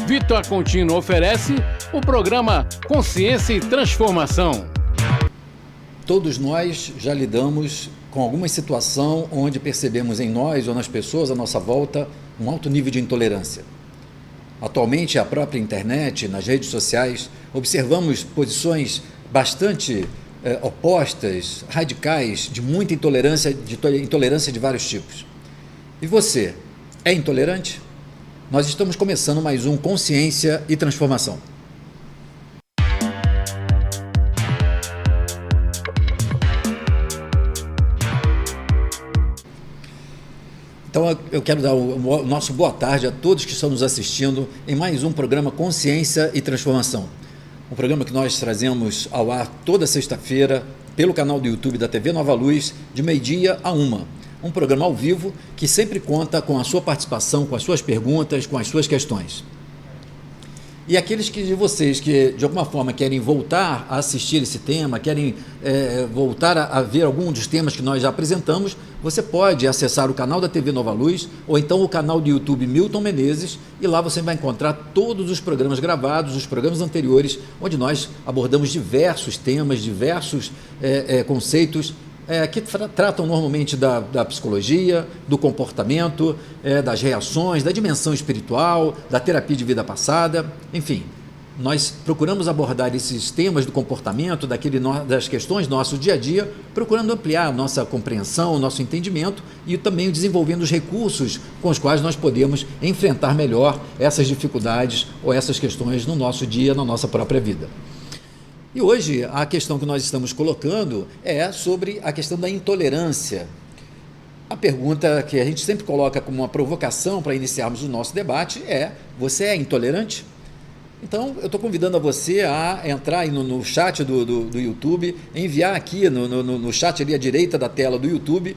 Vitor Contino oferece o programa Consciência e Transformação. Todos nós já lidamos com alguma situação onde percebemos em nós ou nas pessoas à nossa volta um alto nível de intolerância. Atualmente, a própria internet, nas redes sociais, observamos posições bastante opostas, radicais, de muita intolerância de vários tipos. E você, é intolerante? Nós estamos começando mais um Consciência e Transformação. Então eu quero dar o nosso boa tarde a todos que estão nos assistindo em mais um programa Consciência e Transformação. Um programa que nós trazemos ao ar toda sexta-feira pelo canal do YouTube da TV Nova Luz, de meio-dia a 1h. Um programa ao vivo que sempre conta com a sua participação, com as suas perguntas, com as suas questões. E aqueles de vocês que de alguma forma querem voltar a assistir esse tema, querem voltar a ver algum dos temas que nós já apresentamos, você pode acessar o canal da TV Nova Luz ou então o canal do YouTube Milton Menezes, e lá você vai encontrar todos os programas gravados, os programas anteriores, onde nós abordamos diversos temas, diversos conceitos que tratam normalmente da psicologia, do comportamento, das reações, da dimensão espiritual, da terapia de vida passada, enfim. Nós procuramos abordar esses temas do comportamento, das questões do nosso dia a dia, procurando ampliar a nossa compreensão, o nosso entendimento e também desenvolvendo os recursos com os quais nós podemos enfrentar melhor essas dificuldades ou essas questões no nosso dia, na nossa própria vida. E hoje a questão que nós estamos colocando é sobre a questão da intolerância. A pergunta que a gente sempre coloca como uma provocação para iniciarmos o nosso debate é: você é intolerante? Então, eu estou convidando a você a entrar aí no chat do YouTube, enviar aqui no chat ali à direita da tela do YouTube,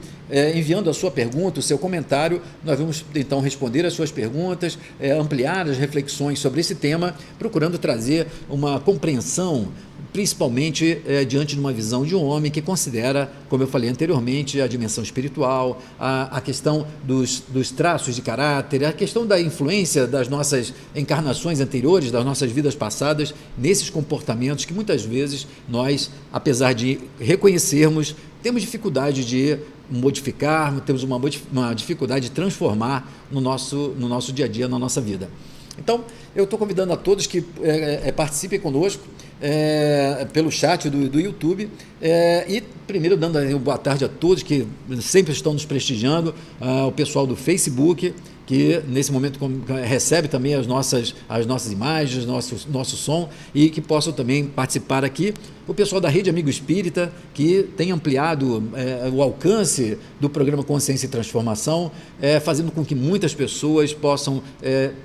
enviando a sua pergunta, o seu comentário. Nós vamos então responder as suas perguntas, ampliar as reflexões sobre esse tema, procurando trazer uma compreensão, principalmente diante de uma visão de um homem que considera, como eu falei anteriormente, a dimensão espiritual, a questão dos traços de caráter, a questão da influência das nossas encarnações anteriores, das nossas vidas passadas, nesses comportamentos que muitas vezes nós, apesar de reconhecermos, temos dificuldade de modificar, temos uma dificuldade de transformar no nosso dia a dia, na nossa vida. Então, eu estou convidando a todos que participem conosco pelo chat do YouTube, e primeiro dando uma boa tarde a todos que sempre estão nos prestigiando, o pessoal do Facebook, que nesse momento recebe também as nossas imagens, nosso som, e que possam também participar aqui. O pessoal da Rede Amigo Espírita, que tem ampliado o alcance do programa Consciência e Transformação, fazendo com que muitas pessoas possam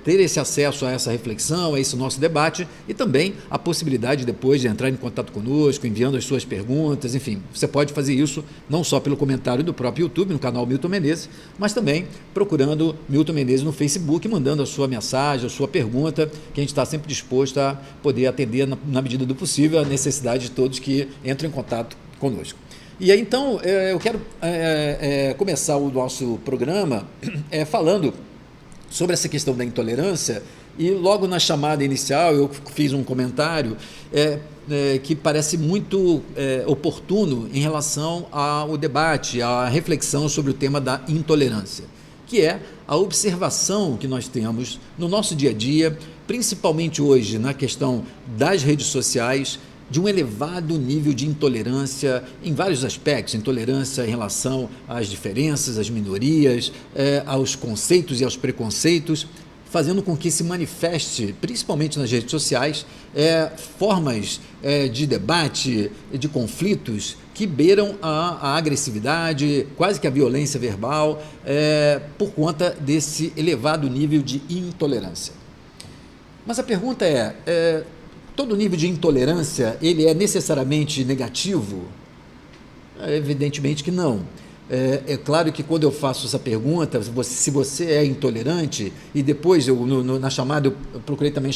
ter esse acesso a essa reflexão, a esse nosso debate, e também a possibilidade depois de entrar em contato conosco, enviando as suas perguntas, enfim. Você pode fazer isso não só pelo comentário do próprio YouTube, no canal Milton Menezes, mas também procurando Milton Menezes no Facebook, mandando a sua mensagem, a sua pergunta, que a gente está sempre disposto a poder atender na medida do possível a necessidade de todos que entram em contato conosco. E aí, então, eu quero começar o nosso programa falando sobre essa questão da intolerância, e logo na chamada inicial eu fiz um comentário que parece muito oportuno em relação ao debate, à reflexão sobre o tema da intolerância, que é a observação que nós temos no nosso dia a dia, principalmente hoje na questão das redes sociais, de um elevado nível de intolerância em vários aspectos, intolerância em relação às diferenças, às minorias, aos conceitos e aos preconceitos, fazendo com que se manifeste, principalmente nas redes sociais, formas de debate, de conflitos que beiram a agressividade, quase que a violência verbal, por conta desse elevado nível de intolerância. Mas a pergunta todo nível de intolerância, ele é necessariamente negativo? Evidentemente que não. É claro que quando eu faço essa pergunta, se você é intolerante, e depois na chamada eu procurei também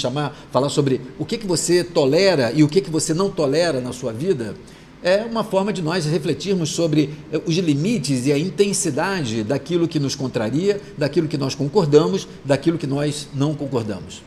falar sobre o que você tolera e o que você não tolera na sua vida, é uma forma de nós refletirmos sobre os limites e a intensidade daquilo que nos contraria, daquilo que nós concordamos, daquilo que nós não concordamos.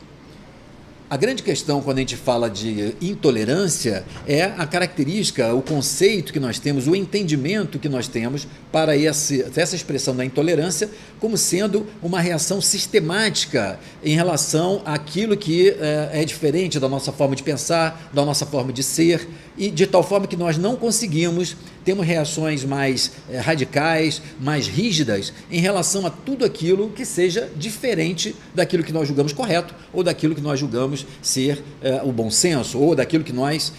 A grande questão quando a gente fala de intolerância é a característica, o conceito que nós temos, o entendimento que nós temos para essa expressão da intolerância como sendo uma reação sistemática em relação àquilo que é diferente da nossa forma de pensar, da nossa forma de ser, e de tal forma que nós não conseguimos, temos reações mais radicais, mais rígidas em relação a tudo aquilo que seja diferente daquilo que nós julgamos correto ou daquilo que nós julgamos ser o bom senso ou daquilo que nós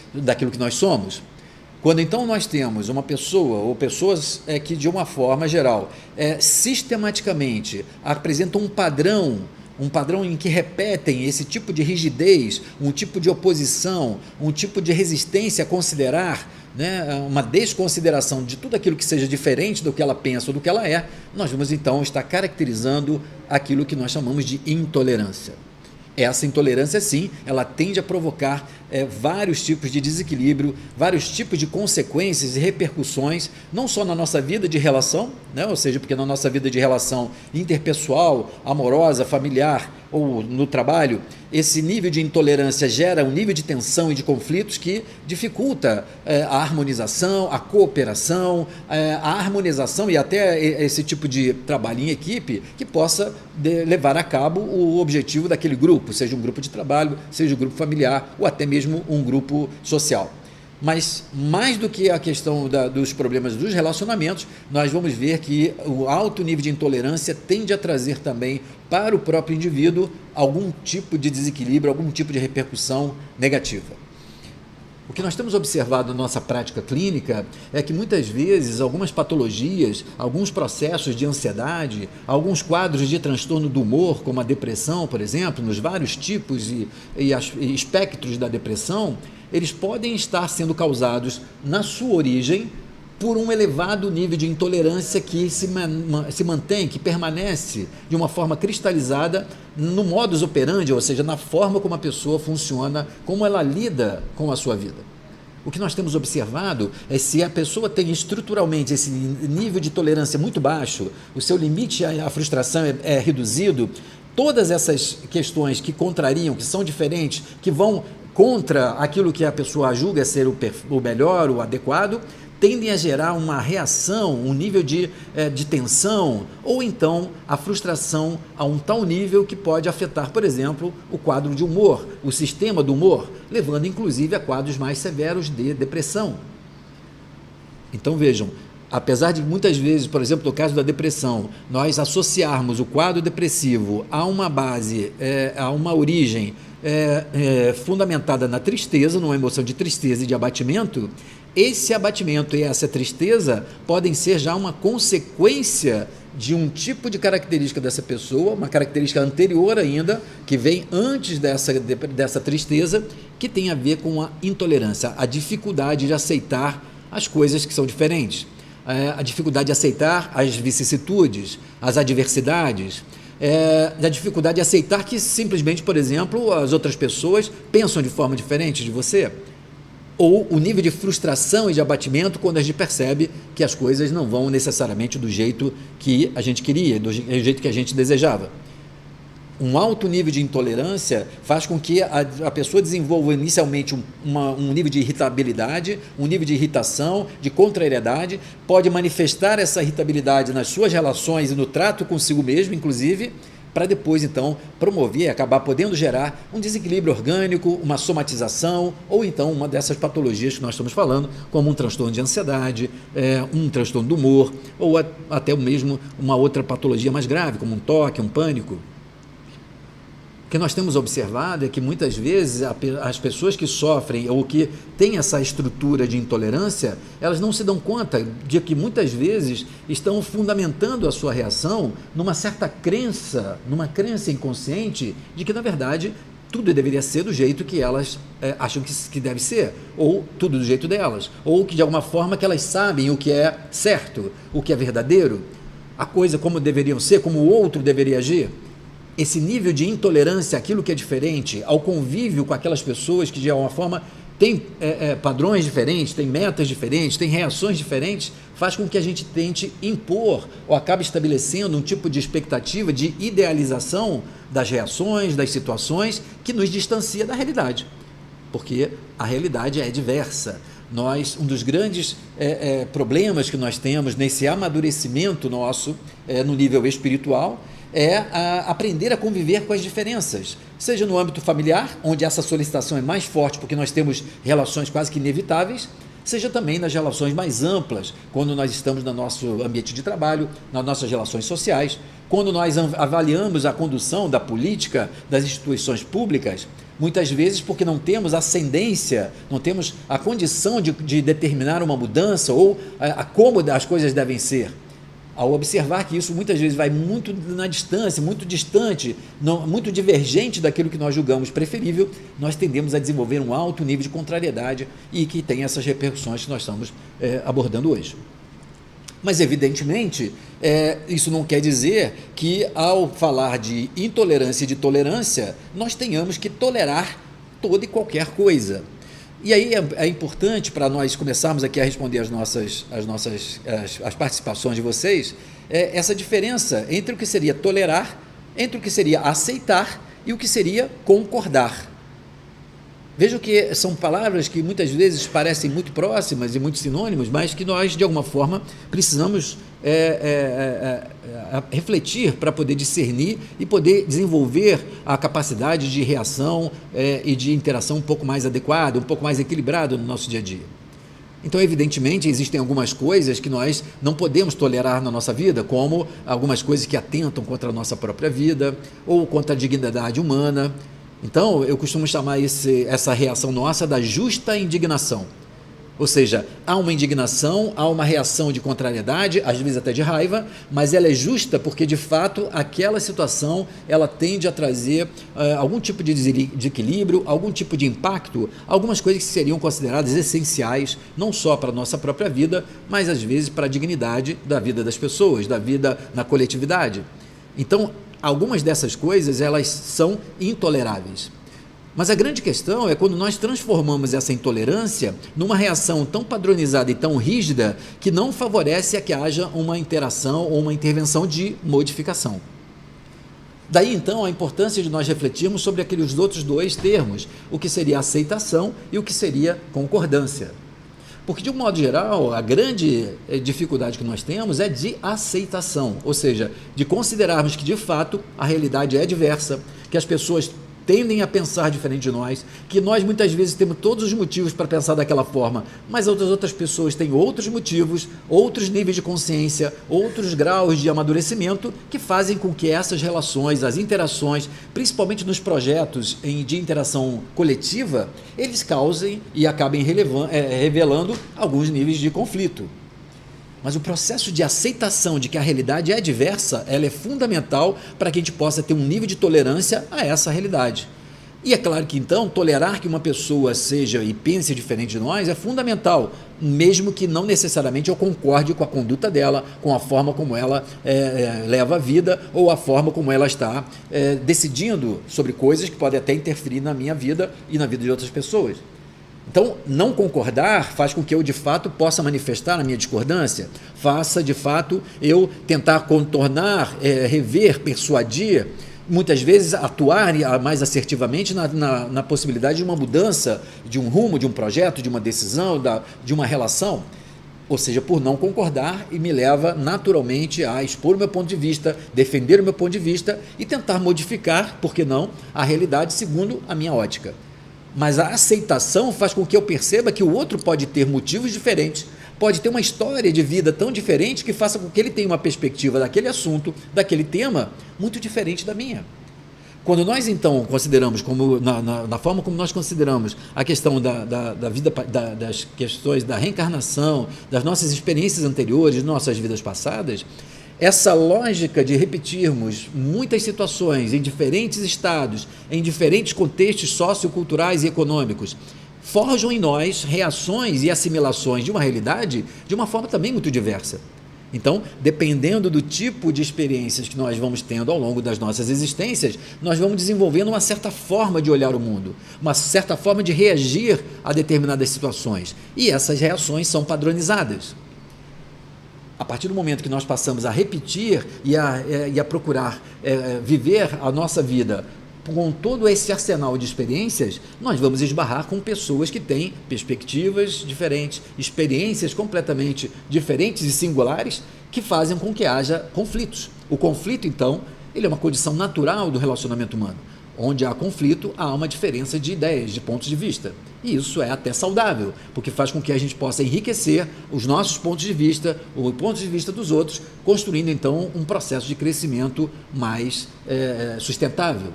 somos. Quando então nós temos uma pessoa ou pessoas que de uma forma geral sistematicamente apresentam um padrão em que repetem esse tipo de rigidez, um tipo de oposição, um tipo de resistência a considerar, uma desconsideração de tudo aquilo que seja diferente do que ela pensa ou do que ela é, nós vamos então estar caracterizando aquilo que nós chamamos de intolerância. Essa intolerância, sim, ela tende a provocar vários tipos de desequilíbrio, vários tipos de consequências e repercussões, não só na nossa vida de relação, ou seja, porque na nossa vida de relação interpessoal, amorosa, familiar ou no trabalho, esse nível de intolerância gera um nível de tensão e de conflitos que dificulta a harmonização, a cooperação, a harmonização e até esse tipo de trabalho em equipe que possa levar a cabo o objetivo daquele grupo, seja um grupo de trabalho, seja um grupo familiar ou até mesmo um grupo social. Mas, mais do que a questão dos problemas dos relacionamentos, nós vamos ver que o alto nível de intolerância tende a trazer também para o próprio indivíduo algum tipo de desequilíbrio, algum tipo de repercussão negativa. O que nós temos observado na nossa prática clínica é que muitas vezes algumas patologias, alguns processos de ansiedade, alguns quadros de transtorno do humor, como a depressão, por exemplo, nos vários tipos e espectros da depressão, eles podem estar sendo causados na sua origem por um elevado nível de intolerância que se mantém, que permanece de uma forma cristalizada no modus operandi, ou seja, na forma como a pessoa funciona, como ela lida com a sua vida. O que nós temos observado é se a pessoa tem estruturalmente esse nível de tolerância muito baixo, o seu limite à frustração é reduzido, todas essas questões que contrariam, que são diferentes, que vão contra aquilo que a pessoa julga ser o melhor, o adequado, tendem a gerar uma reação, um nível de tensão, ou então a frustração a um tal nível que pode afetar, por exemplo, o quadro de humor, o sistema do humor, levando inclusive a quadros mais severos de depressão. Então vejam, apesar de muitas vezes, por exemplo, no caso da depressão, nós associarmos o quadro depressivo a uma base, a uma origem fundamentada na tristeza, numa emoção de tristeza e de abatimento, esse abatimento e essa tristeza podem ser já uma consequência de um tipo de característica dessa pessoa, uma característica anterior ainda, que vem antes dessa tristeza, que tem a ver com a intolerância, a dificuldade de aceitar as coisas que são diferentes, a dificuldade de aceitar as vicissitudes, as adversidades, a dificuldade de aceitar que simplesmente, por exemplo, as outras pessoas pensam de forma diferente de você, ou o nível de frustração e de abatimento quando a gente percebe que as coisas não vão necessariamente do jeito que a gente queria, do jeito que a gente desejava. Um alto nível de intolerância faz com que a pessoa desenvolva inicialmente um nível de irritabilidade, um nível de irritação, de contrariedade, pode manifestar essa irritabilidade nas suas relações e no trato consigo mesmo, inclusive, para depois, então, promover, acabar podendo gerar um desequilíbrio orgânico, uma somatização, ou então uma dessas patologias que nós estamos falando, como um transtorno de ansiedade, um transtorno do humor, ou até mesmo uma outra patologia mais grave, como um toque, um pânico. O que nós temos observado é que muitas vezes as pessoas que sofrem ou que têm essa estrutura de intolerância, elas não se dão conta de que muitas vezes estão fundamentando a sua reação numa certa crença, numa crença inconsciente de que, na verdade, tudo deveria ser do jeito que elas acham que deve ser, ou tudo do jeito delas, ou que de alguma forma que elas sabem o que é certo, o que é verdadeiro, a coisa como deveriam ser, como o outro deveria agir. Esse nível de intolerância àquilo que é diferente, ao convívio com aquelas pessoas que de alguma forma tem padrões diferentes, tem metas diferentes, tem reações diferentes, faz com que a gente tente impor ou acabe estabelecendo um tipo de expectativa de idealização das reações, das situações, que nos distancia da realidade, porque a realidade é diversa. Um dos grandes problemas que nós temos nesse amadurecimento nosso no nível espiritual é aprender a conviver com as diferenças, seja no âmbito familiar, onde essa solicitação é mais forte porque nós temos relações quase que inevitáveis, seja também nas relações mais amplas, quando nós estamos no nosso ambiente de trabalho, nas nossas relações sociais, quando nós avaliamos a condução da política, das instituições públicas, muitas vezes porque não temos ascendência, não temos a condição de determinar uma mudança ou como as coisas devem ser. Ao observar que isso muitas vezes vai muito na distância, muito distante, muito divergente daquilo que nós julgamos preferível, nós tendemos a desenvolver um alto nível de contrariedade e que tem essas repercussões que nós estamos abordando hoje. Mas, evidentemente, isso não quer dizer que, ao falar de intolerância e de tolerância, nós tenhamos que tolerar toda e qualquer coisa. E aí é importante, para nós começarmos aqui a responder as participações de vocês, essa diferença entre o que seria tolerar, entre o que seria aceitar e o que seria concordar. Vejam que são palavras que muitas vezes parecem muito próximas e muito sinônimos, mas que nós, de alguma forma, precisamos refletir para poder discernir e poder desenvolver a capacidade de reação e de interação um pouco mais adequada, um pouco mais equilibrada no nosso dia a dia. Então, evidentemente, existem algumas coisas que nós não podemos tolerar na nossa vida, como algumas coisas que atentam contra a nossa própria vida ou contra a dignidade humana. Então, eu costumo chamar essa reação nossa da justa indignação. Ou seja, há uma indignação, há uma reação de contrariedade, às vezes até de raiva, mas ela é justa porque, de fato, aquela situação ela tende a trazer algum tipo de equilíbrio, algum tipo de impacto, algumas coisas que seriam consideradas essenciais, não só para a nossa própria vida, mas às vezes para a dignidade da vida das pessoas, da vida na coletividade. Então, algumas dessas coisas, elas são intoleráveis. Mas a grande questão é quando nós transformamos essa intolerância numa reação tão padronizada e tão rígida que não favorece a que haja uma interação ou uma intervenção de modificação. Daí, então, a importância de nós refletirmos sobre aqueles outros dois termos, o que seria aceitação e o que seria concordância. Porque, de um modo geral, a grande dificuldade que nós temos é de aceitação, ou seja, de considerarmos que, de fato, a realidade é diversa, que as pessoas tendem a pensar diferente de nós, que nós muitas vezes temos todos os motivos para pensar daquela forma, mas outras pessoas têm outros motivos, outros níveis de consciência, outros graus de amadurecimento que fazem com que essas relações, as interações, principalmente nos projetos de interação coletiva, eles causem e acabem revelando alguns níveis de conflito. Mas o processo de aceitação de que a realidade é diversa, ela é fundamental para que a gente possa ter um nível de tolerância a essa realidade. E é claro que, então, tolerar que uma pessoa seja e pense diferente de nós é fundamental, mesmo que não necessariamente eu concorde com a conduta dela, com a forma como ela leva a vida ou a forma como ela está decidindo sobre coisas que podem até interferir na minha vida e na vida de outras pessoas. Então, não concordar faz com que eu, de fato, possa manifestar a minha discordância, faça, de fato, eu tentar contornar, rever, persuadir, muitas vezes atuar mais assertivamente na possibilidade de uma mudança, de um rumo, de um projeto, de uma decisão, de uma relação. Ou seja, por não concordar, e me leva naturalmente a expor o meu ponto de vista, defender o meu ponto de vista e tentar modificar, por que não, a realidade segundo a minha ótica. Mas a aceitação faz com que eu perceba que o outro pode ter motivos diferentes, pode ter uma história de vida tão diferente que faça com que ele tenha uma perspectiva daquele assunto, daquele tema, muito diferente da minha. Quando nós, então, consideramos, na forma como nós consideramos a questão da vida, das questões da reencarnação, das nossas experiências anteriores, nossas vidas passadas, essa lógica de repetirmos muitas situações em diferentes estados, em diferentes contextos socioculturais e econômicos, forjam em nós reações e assimilações de uma realidade de uma forma também muito diversa. Então, dependendo do tipo de experiências que nós vamos tendo ao longo das nossas existências, nós vamos desenvolvendo uma certa forma de olhar o mundo, uma certa forma de reagir a determinadas situações. E essas reações são padronizadas. A partir do momento que nós passamos a repetir e a procurar viver a nossa vida com todo esse arsenal de experiências, nós vamos esbarrar com pessoas que têm perspectivas diferentes, experiências completamente diferentes e singulares, que fazem com que haja conflitos. O conflito, então, ele é uma condição natural do relacionamento humano. Onde há conflito, há uma diferença de ideias, de pontos de vista. E isso é até saudável, porque faz com que a gente possa enriquecer os nossos pontos de vista, ou pontos de vista dos outros, construindo, então, um processo de crescimento mais sustentável.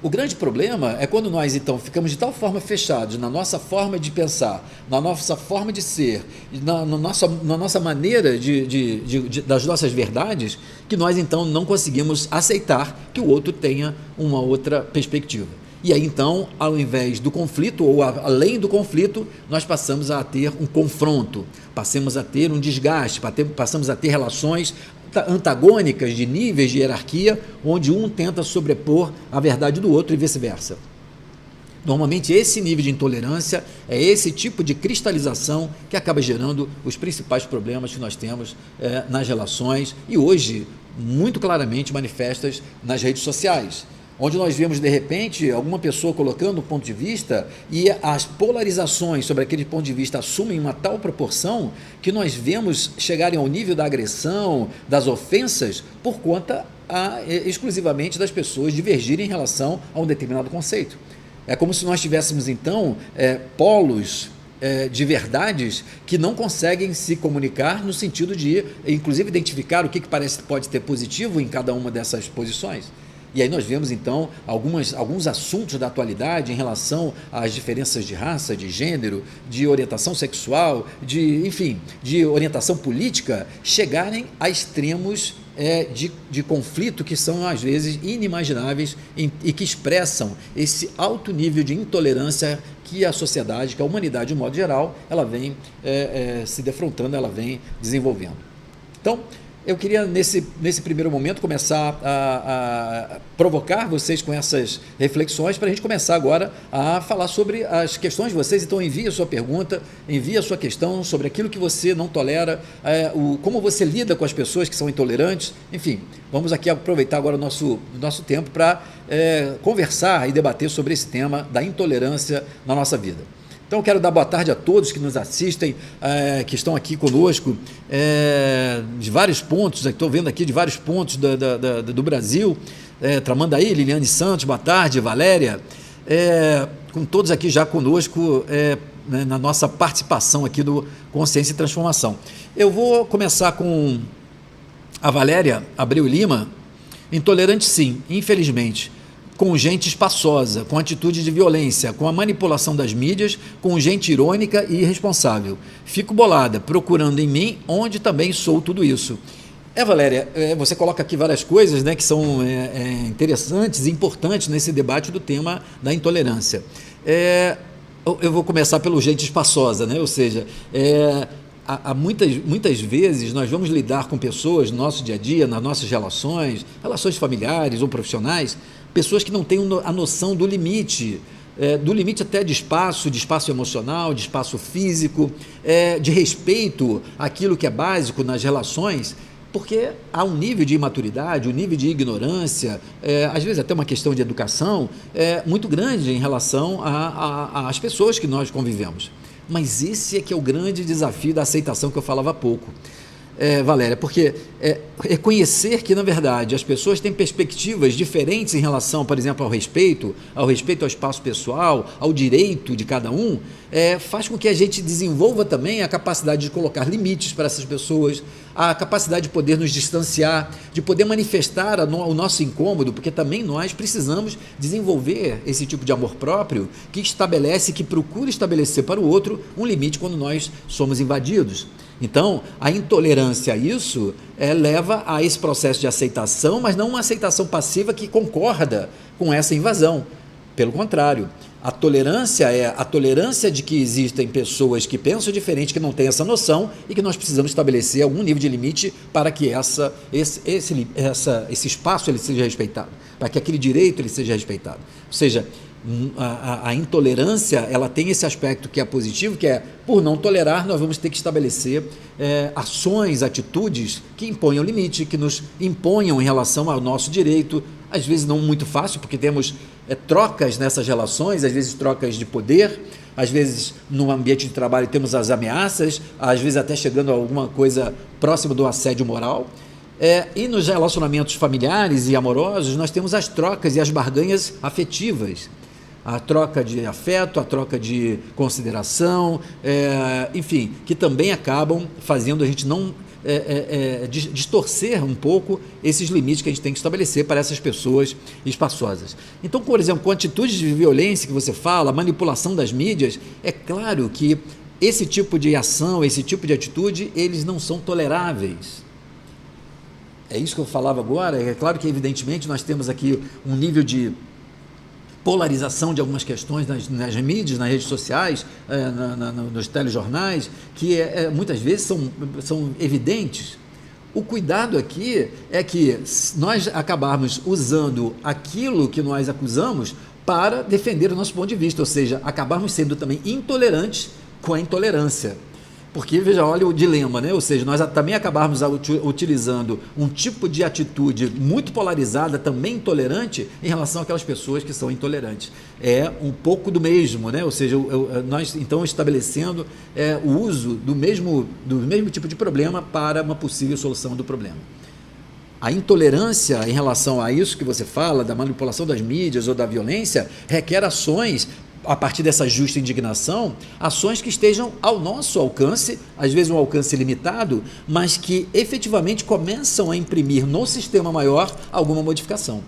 O grande problema é quando nós, então, ficamos de tal forma fechados na nossa forma de pensar, na nossa forma de ser, na nossa maneira das nossas verdades, que nós, então, não conseguimos aceitar que o outro tenha uma outra perspectiva. E aí, então, ao invés do conflito, ou além do conflito, nós passamos a ter um confronto, passamos a ter um desgaste, passamos a ter relações antagônicas de níveis de hierarquia, onde um tenta sobrepor a verdade do outro e vice-versa. Normalmente esse nível de intolerância é esse tipo de cristalização que acaba gerando os principais problemas que nós temos nas relações e hoje muito claramente manifestas nas redes sociais, onde nós vemos de repente alguma pessoa colocando um ponto de vista e as polarizações sobre aquele ponto de vista assumem uma tal proporção que nós vemos chegarem ao nível da agressão, das ofensas, por conta exclusivamente das pessoas divergirem em relação a um determinado conceito. É como se nós tivéssemos então polos de verdades que não conseguem se comunicar no sentido de, inclusive, identificar o que pode ter positivo em cada uma dessas posições. E aí nós vemos, então, alguns assuntos da atualidade em relação às diferenças de raça, de gênero, de orientação sexual, de orientação política, chegarem a extremos de conflito que são, às vezes, inimagináveis e que expressam esse alto nível de intolerância que a sociedade, que a humanidade, de um modo geral, ela vem se defrontando, ela vem desenvolvendo. Então, eu queria, nesse primeiro momento, começar a provocar vocês com essas reflexões para a gente começar agora a falar sobre as questões de vocês. Então, envie a sua pergunta, envie a sua questão sobre aquilo que você não tolera, como você lida com as pessoas que são intolerantes. Enfim, vamos aqui aproveitar agora o nosso tempo para conversar e debater sobre esse tema da intolerância na nossa vida. Então, eu quero dar boa tarde a todos que nos assistem, que estão aqui conosco, de vários pontos, estou vendo aqui de vários pontos do Brasil, Tramandaí, Liliane Santos, boa tarde, Valéria, com todos aqui já conosco, na nossa participação aqui do Consciência e Transformação. Eu vou começar com a Valéria Abreu Lima. Intolerante sim, infelizmente, com gente espaçosa, com atitude de violência, com a manipulação das mídias, com gente irônica e irresponsável. Fico bolada, procurando em mim onde também sou tudo isso. Valéria, você coloca aqui várias coisas, né, que são interessantes e importantes nesse debate do tema da intolerância. Eu vou começar pelo gente espaçosa, né? Ou seja, muitas vezes nós vamos lidar com pessoas no nosso dia a dia, nas nossas relações familiares ou profissionais, pessoas que não têm a noção do limite até de espaço emocional, de espaço físico, de respeito àquilo que é básico nas relações, porque há um nível de imaturidade, um nível de ignorância, às vezes até uma questão de educação muito grande em relação às pessoas que nós convivemos. Mas esse é que é o grande desafio da aceitação que eu falava há pouco. Valéria, porque reconhecer que, na verdade, as pessoas têm perspectivas diferentes em relação, por exemplo, ao respeito ao espaço pessoal, ao direito de cada um, faz com que a gente desenvolva também a capacidade de colocar limites para essas pessoas, a capacidade de poder nos distanciar, de poder manifestar o nosso incômodo, porque também nós precisamos desenvolver esse tipo de amor próprio que estabelece, que procura estabelecer para o outro um limite quando nós somos invadidos. Então, a intolerância a isso leva a esse processo de aceitação, mas não uma aceitação passiva que concorda com essa invasão. Pelo contrário, A tolerância é a tolerância de que existem pessoas que pensam diferente, que não têm essa noção e que nós precisamos estabelecer algum nível de limite para que esse espaço ele seja respeitado, para que aquele direito ele seja respeitado. Ou seja, a intolerância ela tem esse aspecto que é positivo, que é, por não tolerar, nós vamos ter que estabelecer ações, atitudes que imponham limite, que nos imponham em relação ao nosso direito, às vezes não muito fácil, porque temos trocas nessas relações, às vezes trocas de poder, às vezes no ambiente de trabalho temos as ameaças, às vezes até chegando a alguma coisa próxima do assédio moral. E nos relacionamentos familiares e amorosos nós temos as trocas e as barganhas afetivas, a troca de afeto, a troca de consideração, enfim, que também acabam fazendo a gente não distorcer um pouco esses limites que a gente tem que estabelecer para essas pessoas espaçosas. Então, por exemplo, com atitudes de violência que você fala, manipulação das mídias, é claro que esse tipo de ação, esse tipo de atitude, eles não são toleráveis. É isso que eu falava agora. É claro que, evidentemente, nós temos aqui um nível de polarização de algumas questões nas mídias, nas redes sociais, nos telejornais, que muitas vezes são evidentes. O cuidado aqui é que nós acabarmos usando aquilo que nós acusamos para defender o nosso ponto de vista, ou seja, acabarmos sendo também intolerantes com a intolerância. Porque, veja, olha o dilema, né? Ou seja, nós também acabarmos utilizando um tipo de atitude muito polarizada, também intolerante, em relação àquelas pessoas que são intolerantes. É um pouco do mesmo, né? Ou seja, nós então estabelecendo o uso do mesmo tipo de problema para uma possível solução do problema. A intolerância em relação a isso que você fala, da manipulação das mídias ou da violência, requer ações a partir dessa justa indignação, ações que estejam ao nosso alcance, às vezes um alcance limitado, mas que efetivamente começam a imprimir no sistema maior alguma modificação.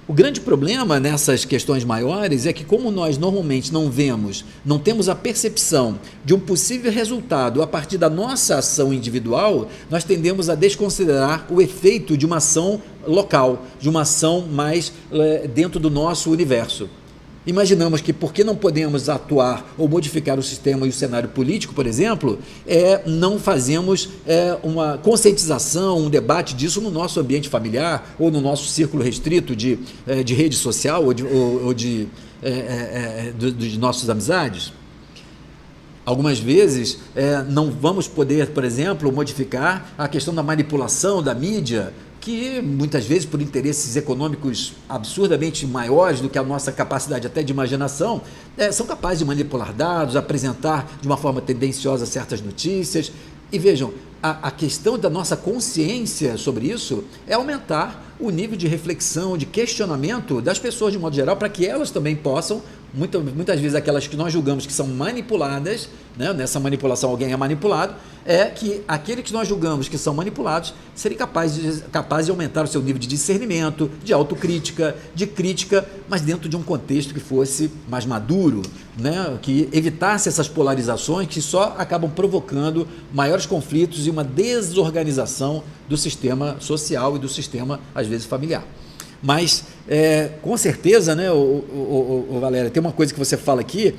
O grande problema nessas questões maiores é que, como nós normalmente não temos a percepção de um possível resultado a partir da nossa ação individual, nós tendemos a desconsiderar o efeito de uma ação local, de uma ação mais dentro do nosso universo. Imaginamos que, porque não podemos atuar ou modificar o sistema e o cenário político, por exemplo, não fazemos uma conscientização, um debate disso no nosso ambiente familiar ou no nosso círculo restrito de rede social ou de nossas amizades. Algumas vezes não vamos poder, por exemplo, modificar a questão da manipulação da mídia, que muitas vezes, por interesses econômicos absurdamente maiores do que a nossa capacidade até de imaginação, são capazes de manipular dados, apresentar de uma forma tendenciosa certas notícias. E vejam, a questão da nossa consciência sobre isso é aumentar o nível de reflexão, de questionamento das pessoas de modo geral, para que elas também possam, muitas vezes aquelas que nós julgamos que são manipuladas, né, nessa manipulação alguém é manipulado, que aqueles que nós julgamos que são manipulados serem capazes de aumentar o seu nível de discernimento, de autocrítica, de crítica, mas dentro de um contexto que fosse mais maduro, né, que evitasse essas polarizações que só acabam provocando maiores conflitos e uma desorganização do sistema social e do sistema, às vezes, familiar. Mas, com certeza, né, Valéria, tem uma coisa que você fala aqui,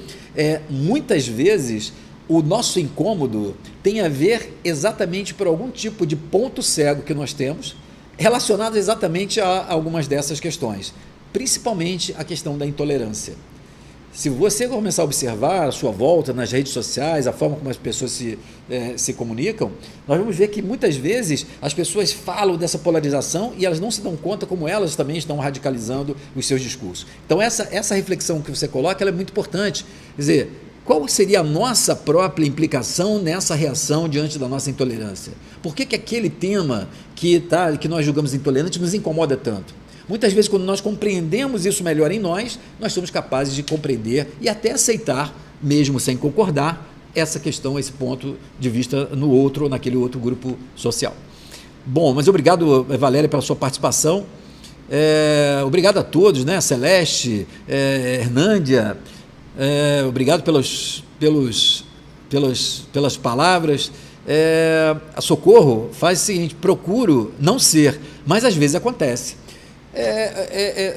muitas vezes o nosso incômodo tem a ver exatamente por algum tipo de ponto cego que nós temos, relacionado exatamente a algumas dessas questões, principalmente a questão da intolerância. Se você começar a observar a sua volta nas redes sociais, a forma como as pessoas se comunicam, nós vamos ver que muitas vezes as pessoas falam dessa polarização e elas não se dão conta como elas também estão radicalizando os seus discursos. Então essa reflexão que você coloca, ela é muito importante. Quer dizer, qual seria a nossa própria implicação nessa reação diante da nossa intolerância? Por que aquele tema que nós julgamos intolerante nos incomoda tanto? Muitas vezes, quando nós compreendemos isso melhor em nós somos capazes de compreender e até aceitar, mesmo sem concordar, essa questão, esse ponto de vista no outro ou naquele outro grupo social. Bom, mas obrigado, Valéria, pela sua participação. Obrigado a todos, né? Celeste, Hernândia, obrigado pelas palavras. A Socorro faz o seguinte: procuro não ser, mas às vezes acontece.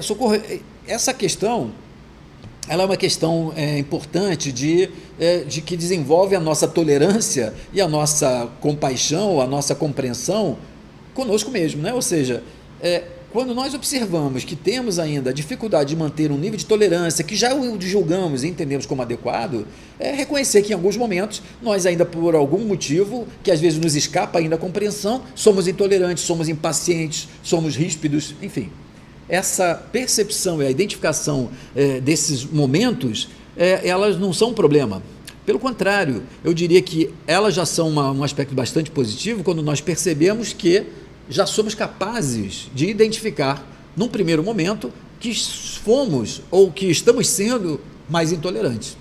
Socorro, essa questão ela é uma questão importante de que desenvolve a nossa tolerância e a nossa compaixão, a nossa compreensão conosco mesmo, né? Ou seja, quando nós observamos que temos ainda a dificuldade de manter um nível de tolerância que já o julgamos e entendemos como adequado, reconhecer que em alguns momentos nós ainda por algum motivo, que às vezes nos escapa ainda a compreensão, somos intolerantes, somos impacientes, somos ríspidos, enfim. Essa percepção e a identificação desses momentos, elas não são um problema. Pelo contrário, eu diria que elas já são um aspecto bastante positivo quando nós percebemos que já somos capazes de identificar, num primeiro momento, que fomos ou que estamos sendo mais intolerantes.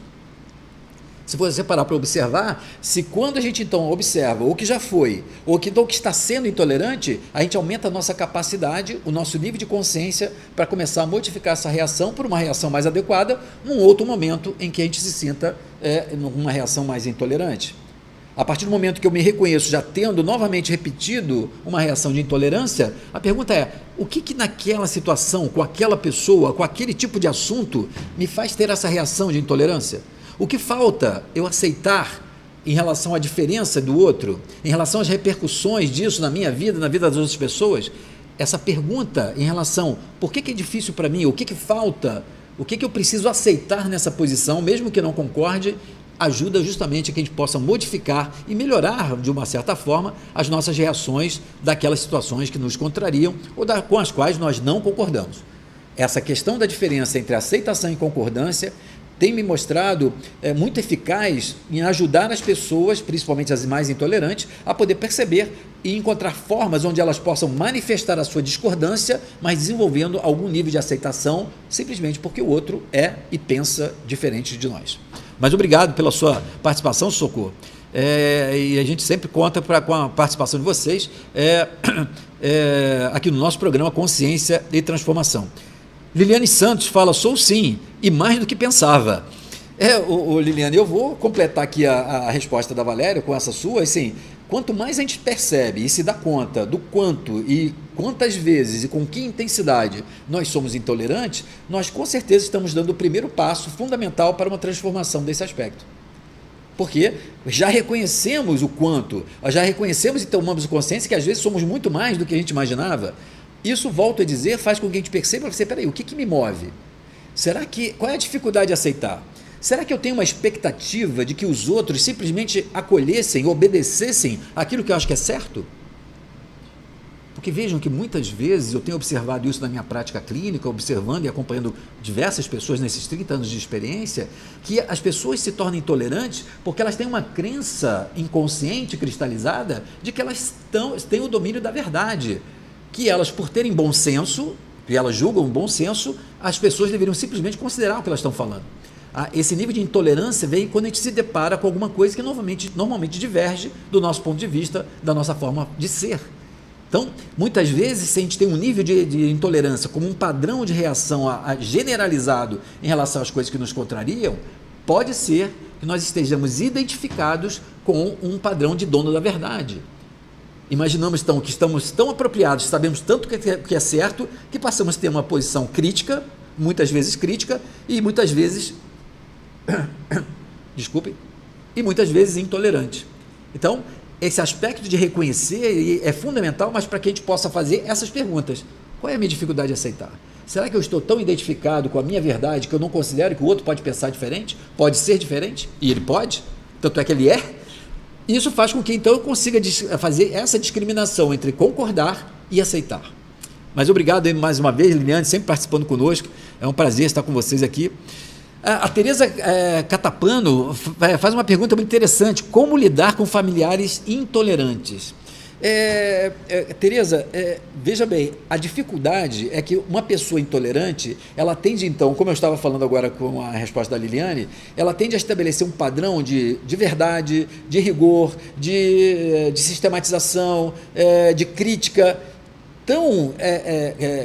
Se você parar para observar, se quando a gente então observa o que já foi, ou que então que está sendo intolerante, a gente aumenta a nossa capacidade, o nosso nível de consciência para começar a modificar essa reação por uma reação mais adequada, num outro momento em que a gente se sinta numa reação mais intolerante. A partir do momento que eu me reconheço já tendo novamente repetido uma reação de intolerância, a pergunta é, o que naquela situação, com aquela pessoa, com aquele tipo de assunto, me faz ter essa reação de intolerância? O que falta eu aceitar em relação à diferença do outro, em relação às repercussões disso na minha vida, na vida das outras pessoas? Essa pergunta em relação, por que é difícil para mim, o que falta, o que eu preciso aceitar nessa posição, mesmo que não concorde, ajuda justamente a que a gente possa modificar e melhorar, de uma certa forma, as nossas reações daquelas situações que nos contrariam ou com as quais nós não concordamos. Essa questão da diferença entre aceitação e concordância tem me mostrado muito eficaz em ajudar as pessoas, principalmente as mais intolerantes, a poder perceber e encontrar formas onde elas possam manifestar a sua discordância, mas desenvolvendo algum nível de aceitação, simplesmente porque o outro é e pensa diferente de nós. Mas obrigado pela sua participação, Socorro. E a gente sempre conta com a participação de vocês aqui no nosso programa Consciência e Transformação. Liliane Santos fala, sou sim, e mais do que pensava. Liliane, eu vou completar aqui a resposta da Valéria com essa sua, assim, quanto mais a gente percebe e se dá conta do quanto e quantas vezes e com que intensidade nós somos intolerantes, nós com certeza estamos dando o primeiro passo fundamental para uma transformação desse aspecto. Porque já reconhecemos o quanto, já reconhecemos e tomamos consciência que às vezes somos muito mais do que a gente imaginava. Isso, volto a dizer, faz com que a gente perceba, peraí, o que me move? Qual é a dificuldade de aceitar? Será que eu tenho uma expectativa de que os outros simplesmente acolhessem, obedecessem aquilo que eu acho que é certo? Porque vejam que muitas vezes eu tenho observado isso na minha prática clínica, observando e acompanhando diversas pessoas nesses 30 anos de experiência, que as pessoas se tornam intolerantes porque elas têm uma crença inconsciente, cristalizada, de que elas têm o domínio da verdade. Que elas, por terem bom senso, e elas julgam bom senso, as pessoas deveriam simplesmente considerar o que elas estão falando. Esse nível de intolerância vem quando a gente se depara com alguma coisa que normalmente diverge do nosso ponto de vista, da nossa forma de ser. Então, muitas vezes, se a gente tem um nível de intolerância como um padrão de reação generalizado em relação às coisas que nos contrariam, pode ser que nós estejamos identificados com um padrão de dono da verdade. Imaginamos, então, que estamos tão apropriados, sabemos tanto que é certo, que passamos a ter uma posição crítica, muitas vezes crítica, e muitas vezes, e muitas vezes intolerante. Então, esse aspecto de reconhecer é fundamental, mas para que a gente possa fazer essas perguntas. Qual é a minha dificuldade de aceitar? Será que eu estou tão identificado com a minha verdade que eu não considero que o outro pode pensar diferente? Pode ser diferente? E ele pode? Tanto é que ele é? Isso faz com que, então, eu consiga fazer essa discriminação entre concordar e aceitar. Mas obrigado mais uma vez, Liliane, sempre participando conosco. É um prazer estar com vocês aqui. A Tereza Catapano faz uma pergunta muito interessante. Como lidar com familiares intolerantes? Tereza, veja bem, a dificuldade é que uma pessoa intolerante, ela tende então, como eu estava falando agora com a resposta da Liliane, ela tende a estabelecer um padrão de verdade, de rigor, de sistematização, de crítica tão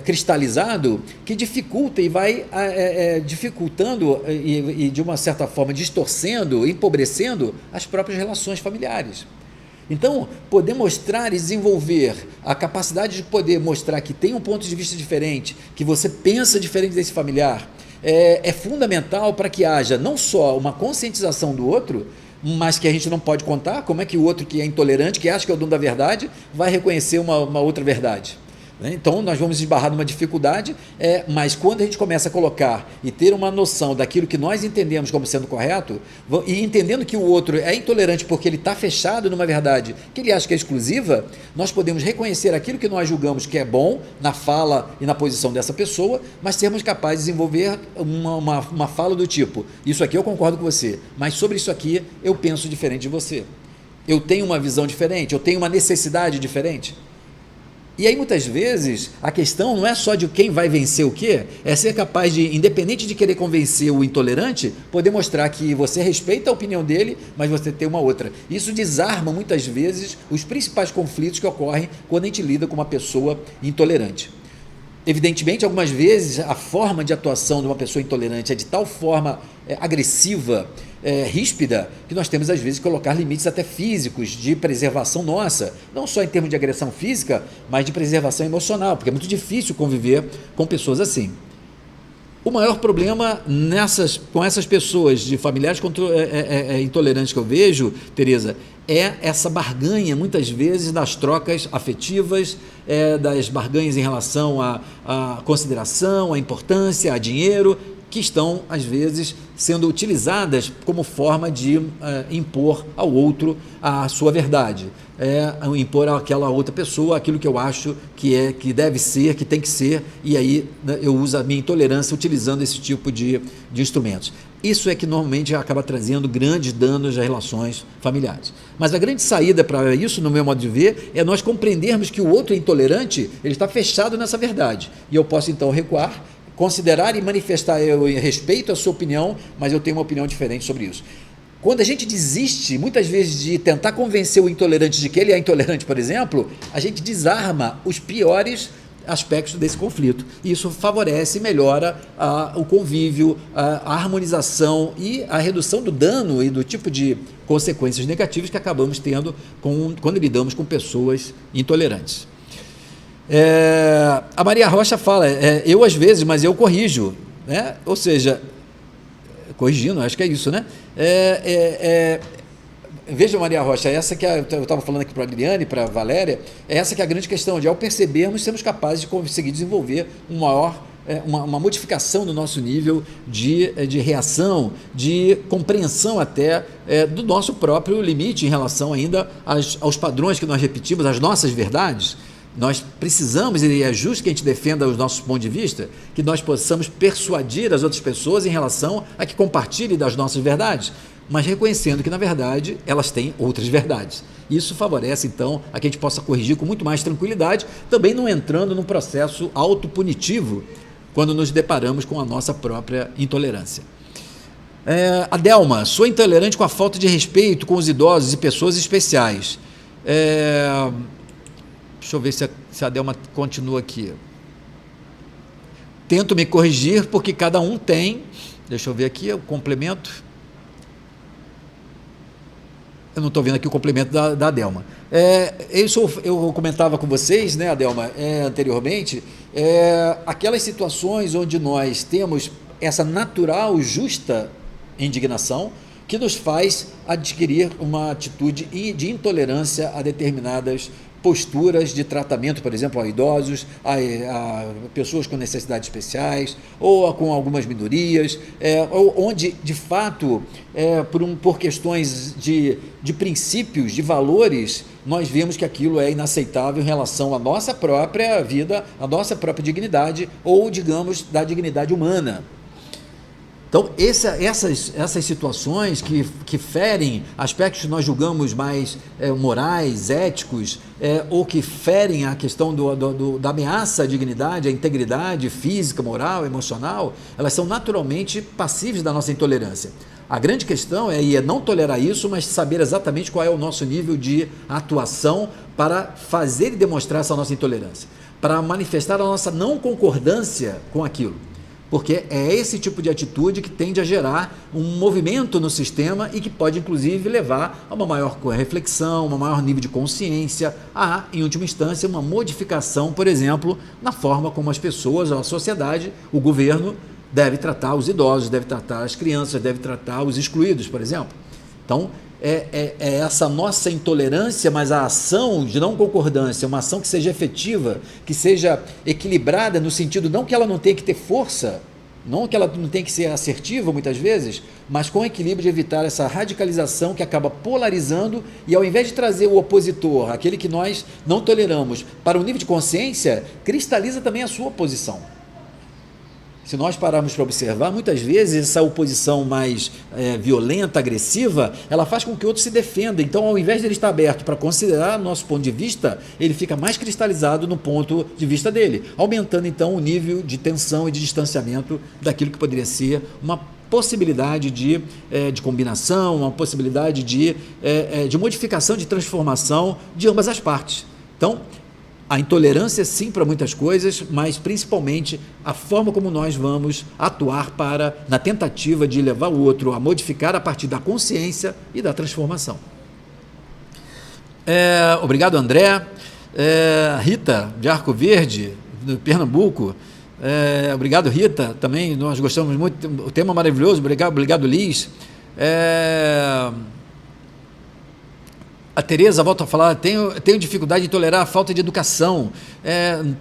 cristalizado que dificulta e vai dificultando e de uma certa forma distorcendo, empobrecendo as próprias relações familiares. Então, poder mostrar e desenvolver a capacidade de poder mostrar que tem um ponto de vista diferente, que você pensa diferente desse familiar, é fundamental para que haja não só uma conscientização do outro, mas que a gente não pode contar. Como é que o outro que é intolerante, que acha que é o dono da verdade, vai reconhecer uma outra verdade? Então, nós vamos esbarrar numa dificuldade, mas quando a gente começa a colocar e ter uma noção daquilo que nós entendemos como sendo correto, e entendendo que o outro é intolerante porque ele está fechado numa verdade que ele acha que é exclusiva, nós podemos reconhecer aquilo que nós julgamos que é bom na fala e na posição dessa pessoa, mas sermos capazes de desenvolver uma fala do tipo: isso aqui eu concordo com você, mas sobre isso aqui eu penso diferente de você. Eu tenho uma visão diferente, eu tenho uma necessidade diferente. E aí, muitas vezes, a questão não é só de quem vai vencer o quê, é ser capaz de, independente de querer convencer o intolerante, poder mostrar que você respeita a opinião dele, mas você tem uma outra. Isso desarma, muitas vezes, os principais conflitos que ocorrem quando a gente lida com uma pessoa intolerante. Evidentemente, algumas vezes, a forma de atuação de uma pessoa intolerante é de tal forma agressiva, ríspida, que nós temos às vezes que colocar limites até físicos de preservação nossa, não só em termos de agressão física, mas de preservação emocional, porque é muito difícil conviver com pessoas assim. O maior problema com essas pessoas de familiares intolerantes que eu vejo, Tereza, é essa barganha, muitas vezes, das trocas afetivas, das barganhas em relação à consideração, à importância, a dinheiro, que estão, às vezes, sendo utilizadas como forma de impor ao outro a sua verdade, impor àquela outra pessoa aquilo que eu acho que deve ser, que tem que ser, e aí eu uso a minha intolerância utilizando esse tipo de instrumentos. Isso é que normalmente acaba trazendo grandes danos às relações familiares. Mas a grande saída para isso, no meu modo de ver, é nós compreendermos que o outro é intolerante, ele está fechado nessa verdade, e eu posso então recuar, considerar e manifestar, eu respeito a sua opinião, mas eu tenho uma opinião diferente sobre isso. Quando a gente desiste, muitas vezes, de tentar convencer o intolerante de que ele é intolerante, por exemplo, a gente desarma os piores aspectos desse conflito. E isso favorece e melhora o convívio, a harmonização e a redução do dano e do tipo de consequências negativas que acabamos tendo quando lidamos com pessoas intolerantes. A Maria Rocha fala, eu às vezes, mas eu corrijo, né? Ou seja, corrigindo, acho que é isso, né? Veja, Maria Rocha, essa que eu estava falando aqui para a Liliane, para a Valéria, essa que é a grande questão, de ao percebermos, sermos capazes de conseguir desenvolver uma modificação do nosso nível de reação, de compreensão até do nosso próprio limite em relação ainda aos padrões que nós repetimos, às nossas verdades. Nós precisamos, e é justo que a gente defenda os nossos pontos de vista, que nós possamos persuadir as outras pessoas em relação a que compartilhem das nossas verdades, mas reconhecendo que, na verdade, elas têm outras verdades. Isso favorece, então, a que a gente possa corrigir com muito mais tranquilidade, também não entrando num processo autopunitivo quando nos deparamos com a nossa própria intolerância. Adelma, sou intolerante com a falta de respeito com os idosos e pessoas especiais. Deixa eu ver se a Adelma continua aqui. Tento me corrigir porque cada um tem... Deixa eu ver aqui o complemento. Eu não estou vendo aqui o complemento da Adelma. Eu comentava com vocês, né, Adelma, anteriormente, aquelas situações onde nós temos essa natural, justa indignação que nos faz adquirir uma atitude de intolerância a determinadas posturas de tratamento, por exemplo, a idosos, a pessoas com necessidades especiais, ou com algumas minorias, onde, de fato, por questões de princípios, de valores, nós vemos que aquilo é inaceitável em relação à nossa própria vida, à nossa própria dignidade, ou, digamos, da dignidade humana. Então, essas situações que ferem aspectos que nós julgamos mais morais, éticos, ou que ferem a questão da ameaça à dignidade, à integridade física, moral, emocional, elas são naturalmente passíveis da nossa intolerância. A grande questão é não tolerar isso, mas saber exatamente qual é o nosso nível de atuação para fazer e demonstrar essa nossa intolerância, para manifestar a nossa não concordância com aquilo. Porque é esse tipo de atitude que tende a gerar um movimento no sistema e que pode, inclusive, levar a uma maior reflexão, um maior nível de consciência, em última instância, uma modificação, por exemplo, na forma como as pessoas, a sociedade, o governo, deve tratar os idosos, deve tratar as crianças, deve tratar os excluídos, por exemplo. Então, é essa nossa intolerância, mas a ação de não concordância, uma ação que seja efetiva, que seja equilibrada no sentido não que ela não tenha que ter força, não que ela não tenha que ser assertiva muitas vezes, mas com equilíbrio de evitar essa radicalização que acaba polarizando e ao invés de trazer o opositor, aquele que nós não toleramos, para um nível de consciência, cristaliza também a sua posição. Se nós pararmos para observar, muitas vezes essa oposição mais violenta, agressiva, ela faz com que o outro se defenda. Então, ao invés de ele estar aberto para considerar nosso ponto de vista, ele fica mais cristalizado no ponto de vista dele, aumentando então o nível de tensão e de distanciamento daquilo que poderia ser uma possibilidade de combinação, uma possibilidade de modificação, de transformação de ambas as partes. Então, a intolerância sim para muitas coisas, mas principalmente a forma como nós vamos atuar na tentativa de levar o outro a modificar a partir da consciência e da transformação. Obrigado, André. Rita, de Arco Verde, do Pernambuco. Obrigado, Rita, também nós gostamos muito, o tema maravilhoso, obrigado Liz. A Tereza volta a falar, tenho dificuldade de tolerar a falta de educação.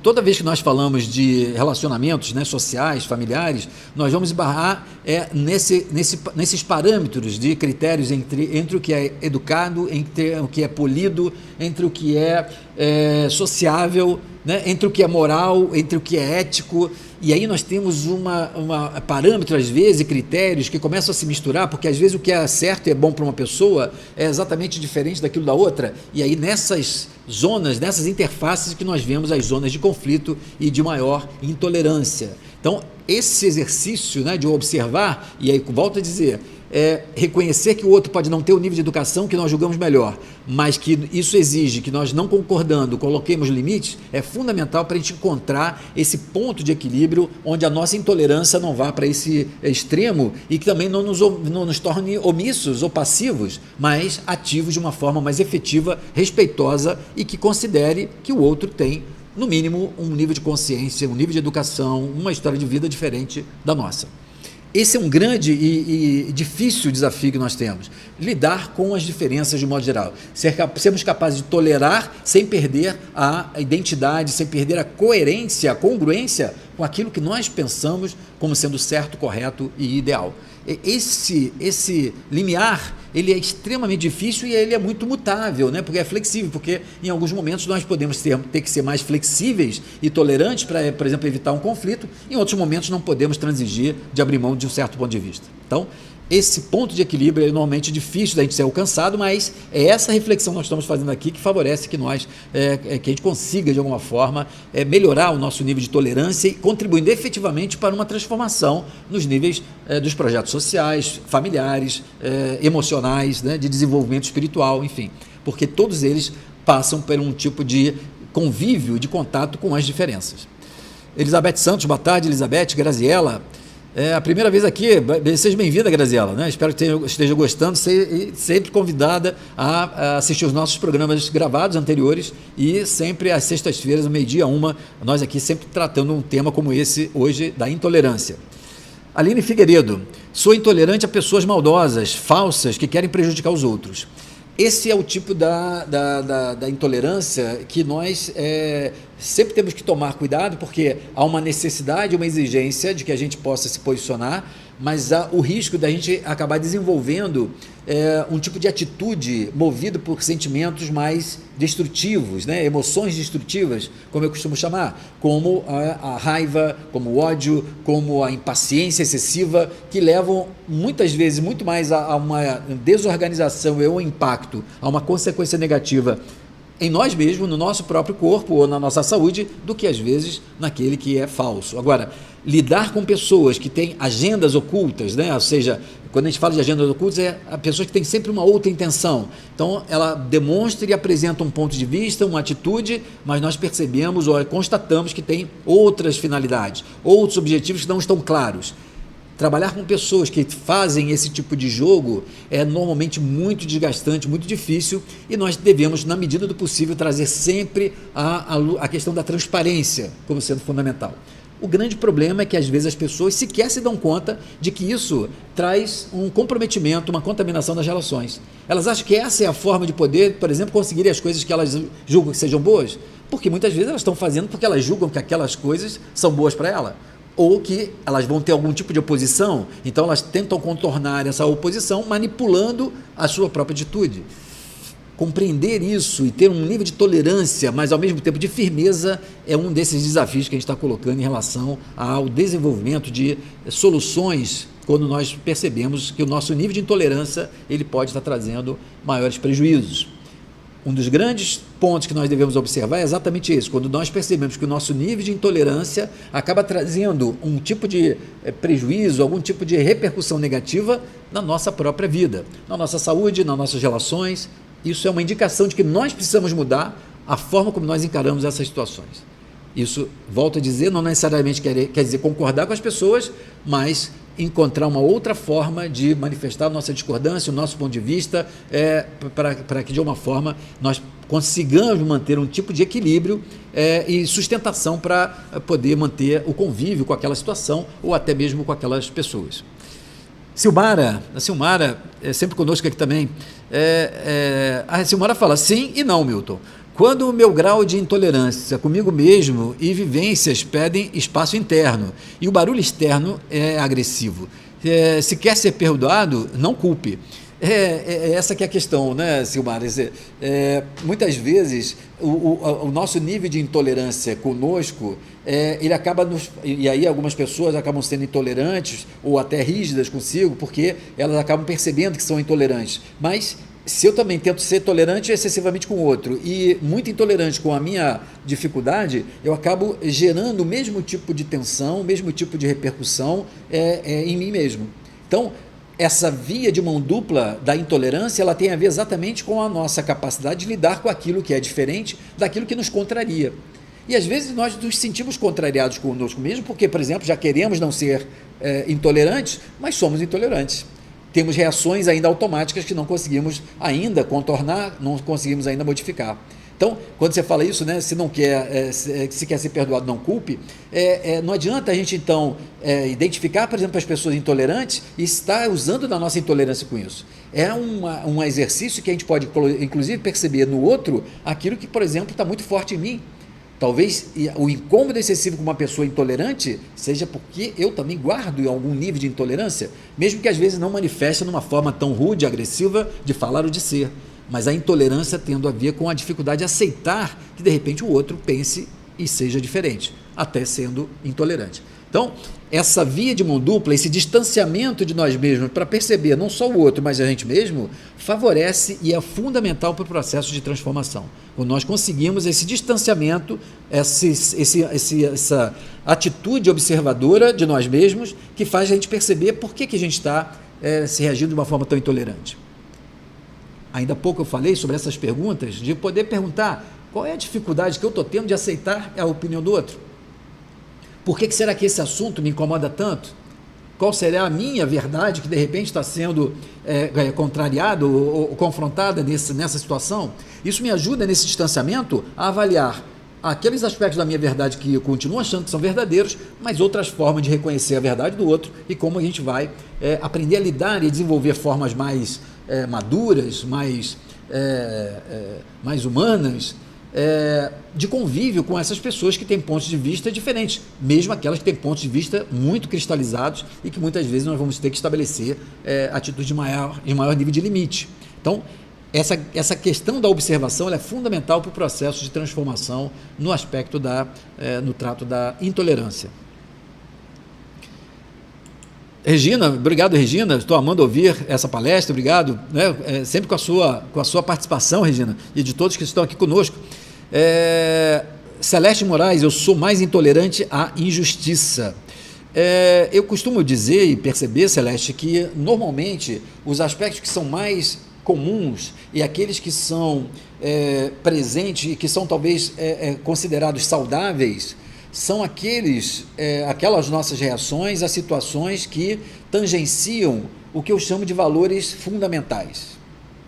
Toda vez que nós falamos de relacionamentos, né, sociais, familiares, nós vamos esbarrar nesses parâmetros de critérios entre o que é educado, entre o que é polido, entre o que é sociável, né, entre o que é moral, entre o que é ético. E aí nós temos parâmetro, às vezes, e critérios que começam a se misturar, porque às vezes o que é certo e é bom para uma pessoa é exatamente diferente daquilo da outra. E aí nessas zonas, nessas interfaces que nós vemos as zonas de conflito e de maior intolerância. Então, esse exercício, né, de observar, e aí volto a dizer, reconhecer que o outro pode não ter o nível de educação que nós julgamos melhor, mas que isso exige que nós, não concordando, coloquemos limites, é fundamental para a gente encontrar esse ponto de equilíbrio onde a nossa intolerância não vá para esse extremo e que também não nos torne omissos ou passivos, mas ativos de uma forma mais efetiva, respeitosa e que considere que o outro tem, no mínimo, um nível de consciência, um nível de educação, uma história de vida diferente da nossa. Esse é um grande e difícil desafio que nós temos, lidar com as diferenças de modo geral, sermos capazes de tolerar sem perder a identidade, sem perder a coerência, a congruência com aquilo que nós pensamos como sendo certo, correto e ideal. Esse limiar, ele é extremamente difícil e ele é muito mutável, né? Porque é flexível, porque em alguns momentos nós podemos ter que ser mais flexíveis e tolerantes para, por exemplo, evitar um conflito, em outros momentos não podemos transigir de abrir mão de um certo ponto de vista. Então, esse ponto de equilíbrio é normalmente difícil da gente ser alcançado, mas é essa reflexão que nós estamos fazendo aqui que favorece que nós, que a gente consiga de alguma forma melhorar o nosso nível de tolerância e contribuindo efetivamente para uma transformação nos níveis dos projetos sociais, familiares, emocionais, né, de desenvolvimento espiritual, enfim, porque todos eles passam por um tipo de convívio, de contato com as diferenças. Elizabeth Santos, boa tarde, Elizabeth, Graziela. A primeira vez aqui, seja bem-vinda, Graziela, né? Espero que esteja gostando, sempre convidada a assistir os nossos programas gravados anteriores e sempre às sextas-feiras, ao meio-dia, nós aqui sempre tratando um tema como esse hoje, da intolerância. Aline Figueiredo, sou intolerante a pessoas maldosas, falsas, que querem prejudicar os outros. Esse é o tipo da intolerância que nós sempre temos que tomar cuidado, porque há uma necessidade, uma exigência de que a gente possa se posicionar, mas há o risco da gente acabar desenvolvendo um tipo de atitude movido por sentimentos mais destrutivos, né? Emoções destrutivas, como eu costumo chamar, como a raiva, como o ódio, como a impaciência excessiva, que levam muitas vezes muito mais a uma desorganização e um impacto, a uma consequência negativa em nós mesmos, no nosso próprio corpo ou na nossa saúde, do que às vezes naquele que é falso. Agora, lidar com pessoas que têm agendas ocultas, né? Ou seja, quando a gente fala de agendas ocultas, é a pessoa que tem sempre uma outra intenção. Então, ela demonstra e apresenta um ponto de vista, uma atitude, mas nós percebemos ou constatamos que tem outras finalidades, outros objetivos que não estão claros. Trabalhar com pessoas que fazem esse tipo de jogo é normalmente muito desgastante, muito difícil, e nós devemos, na medida do possível, trazer sempre a questão da transparência como sendo fundamental. O grande problema é que às vezes as pessoas sequer se dão conta de que isso traz um comprometimento, uma contaminação das relações. Elas acham que essa é a forma de poder, por exemplo, conseguirem as coisas que elas julgam que sejam boas, porque muitas vezes elas estão fazendo porque elas julgam que aquelas coisas são boas para ela, ou que elas vão ter algum tipo de oposição, então elas tentam contornar essa oposição manipulando a sua própria atitude. Compreender isso e ter um nível de tolerância, mas ao mesmo tempo de firmeza, é um desses desafios que a gente está colocando em relação ao desenvolvimento de soluções, quando nós percebemos que o nosso nível de intolerância ele pode estar trazendo maiores prejuízos. Um dos grandes pontos que nós devemos observar é exatamente esse, quando nós percebemos que o nosso nível de intolerância acaba trazendo um tipo de prejuízo, algum tipo de repercussão negativa na nossa própria vida, na nossa saúde, nas nossas relações. Isso é uma indicação de que nós precisamos mudar a forma como nós encaramos essas situações. Isso, volto a dizer, não necessariamente quer dizer concordar com as pessoas, mas encontrar uma outra forma de manifestar a nossa discordância, o nosso ponto de vista, para que de uma forma nós consigamos manter um tipo de equilíbrio e sustentação para poder manter o convívio com aquela situação ou até mesmo com aquelas pessoas. Silmara, a Silmara é sempre conosco aqui também. A Silmara fala, sim e não, Milton. Quando o meu grau de intolerância comigo mesmo e vivências pedem espaço interno e o barulho externo é agressivo, se quer ser perdoado, não culpe. Essa que é a questão, né, Silmara? Muitas vezes o nosso nível de intolerância conosco, ele acaba e aí algumas pessoas acabam sendo intolerantes ou até rígidas consigo, porque elas acabam percebendo que são intolerantes, mas se eu também tento ser tolerante excessivamente com o outro e muito intolerante com a minha dificuldade, eu acabo gerando o mesmo tipo de tensão, o mesmo tipo de repercussão em mim mesmo. Então, essa via de mão dupla da intolerância, ela tem a ver exatamente com a nossa capacidade de lidar com aquilo que é diferente daquilo que nos contraria. E às vezes nós nos sentimos contrariados conosco mesmo, porque, por exemplo, já queremos não ser intolerantes, mas somos intolerantes. Temos reações ainda automáticas que não conseguimos ainda contornar, não conseguimos ainda modificar. Então, quando você fala isso, né, se quer ser perdoado, não culpe, não adianta a gente, então, identificar, por exemplo, as pessoas intolerantes e estar usando da nossa intolerância com isso. É um exercício que a gente pode, inclusive, perceber no outro aquilo que, por exemplo, está muito forte em mim. Talvez o incômodo excessivo com uma pessoa intolerante seja porque eu também guardo algum nível de intolerância, mesmo que às vezes não manifeste numa forma tão rude, agressiva de falar ou de ser. Mas a intolerância tendo a ver com a dificuldade de aceitar que de repente o outro pense e seja diferente, até sendo intolerante. Então, essa via de mão dupla, esse distanciamento de nós mesmos para perceber não só o outro, mas a gente mesmo, favorece e é fundamental para o processo de transformação. Quando nós conseguimos esse distanciamento, essa atitude observadora de nós mesmos, que faz a gente perceber por que a gente está se reagindo de uma forma tão intolerante. Ainda há pouco eu falei sobre essas perguntas, de poder perguntar qual é a dificuldade que eu estou tendo de aceitar a opinião do outro. Por que será que esse assunto me incomoda tanto? Qual será a minha verdade que de repente está sendo contrariada ou confrontada nessa situação? Isso me ajuda nesse distanciamento a avaliar aqueles aspectos da minha verdade que eu continuo achando que são verdadeiros, mas outras formas de reconhecer a verdade do outro e como a gente vai aprender a lidar e desenvolver formas mais maduras, mais humanas, de convívio com essas pessoas que têm pontos de vista diferentes, mesmo aquelas que têm pontos de vista muito cristalizados e que muitas vezes nós vamos ter que estabelecer atitudes de maior nível de limite. Então, essa questão da observação ela é fundamental para o processo de transformação no aspecto no trato da intolerância. Regina, obrigado, Regina, estou amando ouvir essa palestra, obrigado, né? Sempre com a sua participação, Regina, e de todos que estão aqui conosco. Celeste Moraes, eu sou mais intolerante à injustiça. Eu costumo dizer e perceber, Celeste, que normalmente os aspectos que são mais comuns e aqueles que são presentes e que são talvez considerados saudáveis, são aquelas nossas reações a situações que tangenciam o que eu chamo de valores fundamentais.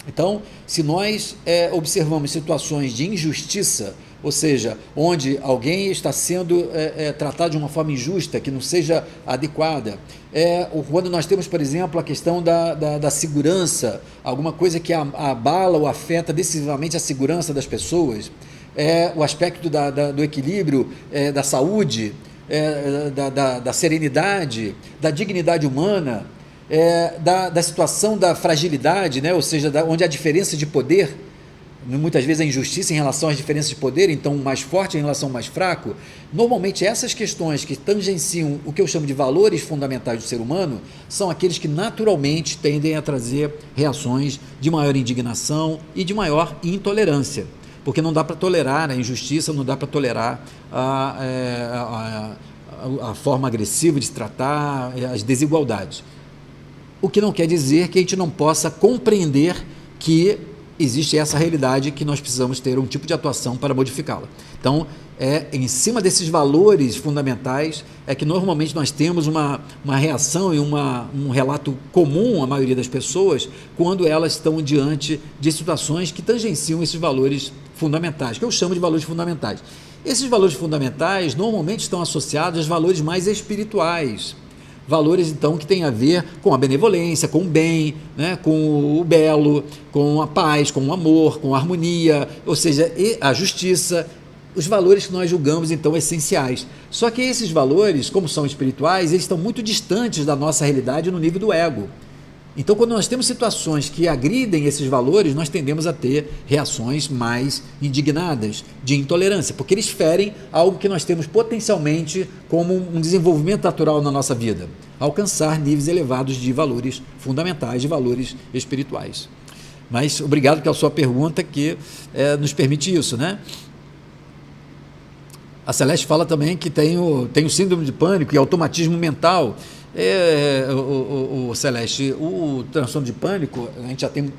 Então, se nós observamos situações de injustiça, ou seja, onde alguém está sendo tratado de uma forma injusta, que não seja adequada. Quando nós temos, por exemplo, a questão da segurança, alguma coisa que abala ou afeta decisivamente a segurança das pessoas, o aspecto do equilíbrio, da saúde, da serenidade, da dignidade humana, da situação da fragilidade, né? Ou seja, onde há diferença de poder, muitas vezes a injustiça em relação às diferenças de poder, então o mais forte em relação ao mais fraco. Normalmente essas questões que tangenciam o que eu chamo de valores fundamentais do ser humano são aqueles que naturalmente tendem a trazer reações de maior indignação e de maior intolerância, porque não dá para tolerar a injustiça, não dá para tolerar a forma agressiva de se tratar, as desigualdades. O que não quer dizer que a gente não possa compreender que existe essa realidade, que nós precisamos ter um tipo de atuação para modificá-la. Então, em cima desses valores fundamentais, que normalmente nós temos uma reação e um relato comum à maioria das pessoas quando elas estão diante de situações que tangenciam esses valores fundamentais, que eu chamo de valores fundamentais. Esses valores fundamentais normalmente estão associados aos valores mais espirituais, valores então que têm a ver com a benevolência, com o bem, né, com o belo, com a paz, com o amor, com a harmonia, ou seja, a justiça, os valores que nós julgamos então essenciais. Só que esses valores, como são espirituais, eles estão muito distantes da nossa realidade no nível do ego. Então, quando nós temos situações que agridem esses valores, nós tendemos a ter reações mais indignadas, de intolerância, porque eles ferem algo que nós temos potencialmente como um desenvolvimento natural na nossa vida, alcançar níveis elevados de valores fundamentais, de valores espirituais. Mas obrigado pela sua pergunta, que nos permite isso, né? A Celeste fala também que tem o síndrome de pânico e automatismo mental. Celeste, o transtorno de pânico, a gente já tem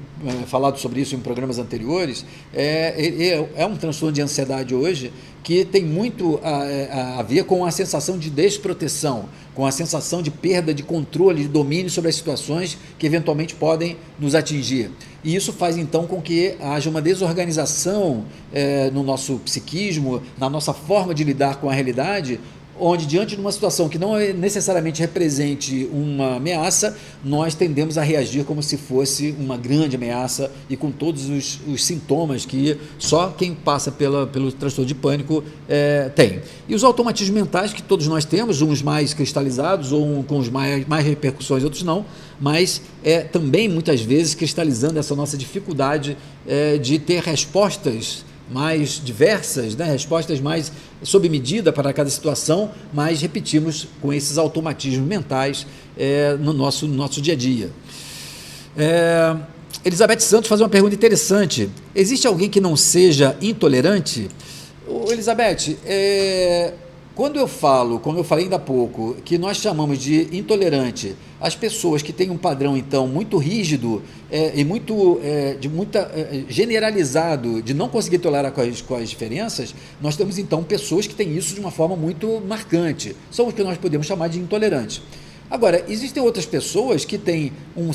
falado sobre isso em programas anteriores, é um transtorno de ansiedade hoje que tem muito a ver com a sensação de desproteção, com a sensação de perda de controle, de domínio sobre as situações que eventualmente podem nos atingir. E isso faz então com que haja uma desorganização no nosso psiquismo, na nossa forma de lidar com a realidade, onde, diante de uma situação que não necessariamente represente uma ameaça, nós tendemos a reagir como se fosse uma grande ameaça e com todos os sintomas que só quem passa pelo transtorno de pânico tem. E os automatismos mentais que todos nós temos, uns mais cristalizados ou com mais repercussões, outros não, mas também muitas vezes cristalizando essa nossa dificuldade de ter respostas mais diversas, né? Respostas mais sob medida para cada situação, mas repetimos com esses automatismos mentais no nosso dia a dia. Elizabeth Santos faz uma pergunta interessante: existe alguém que não seja intolerante? Elizabeth, quando eu falo, como eu falei ainda há pouco, que nós chamamos de intolerante as pessoas que têm um padrão, então, muito rígido e muito generalizado de não conseguir tolerar com as diferenças, nós temos, então, pessoas que têm isso de uma forma muito marcante. São os que nós podemos chamar de intolerantes. Agora, existem outras pessoas que têm um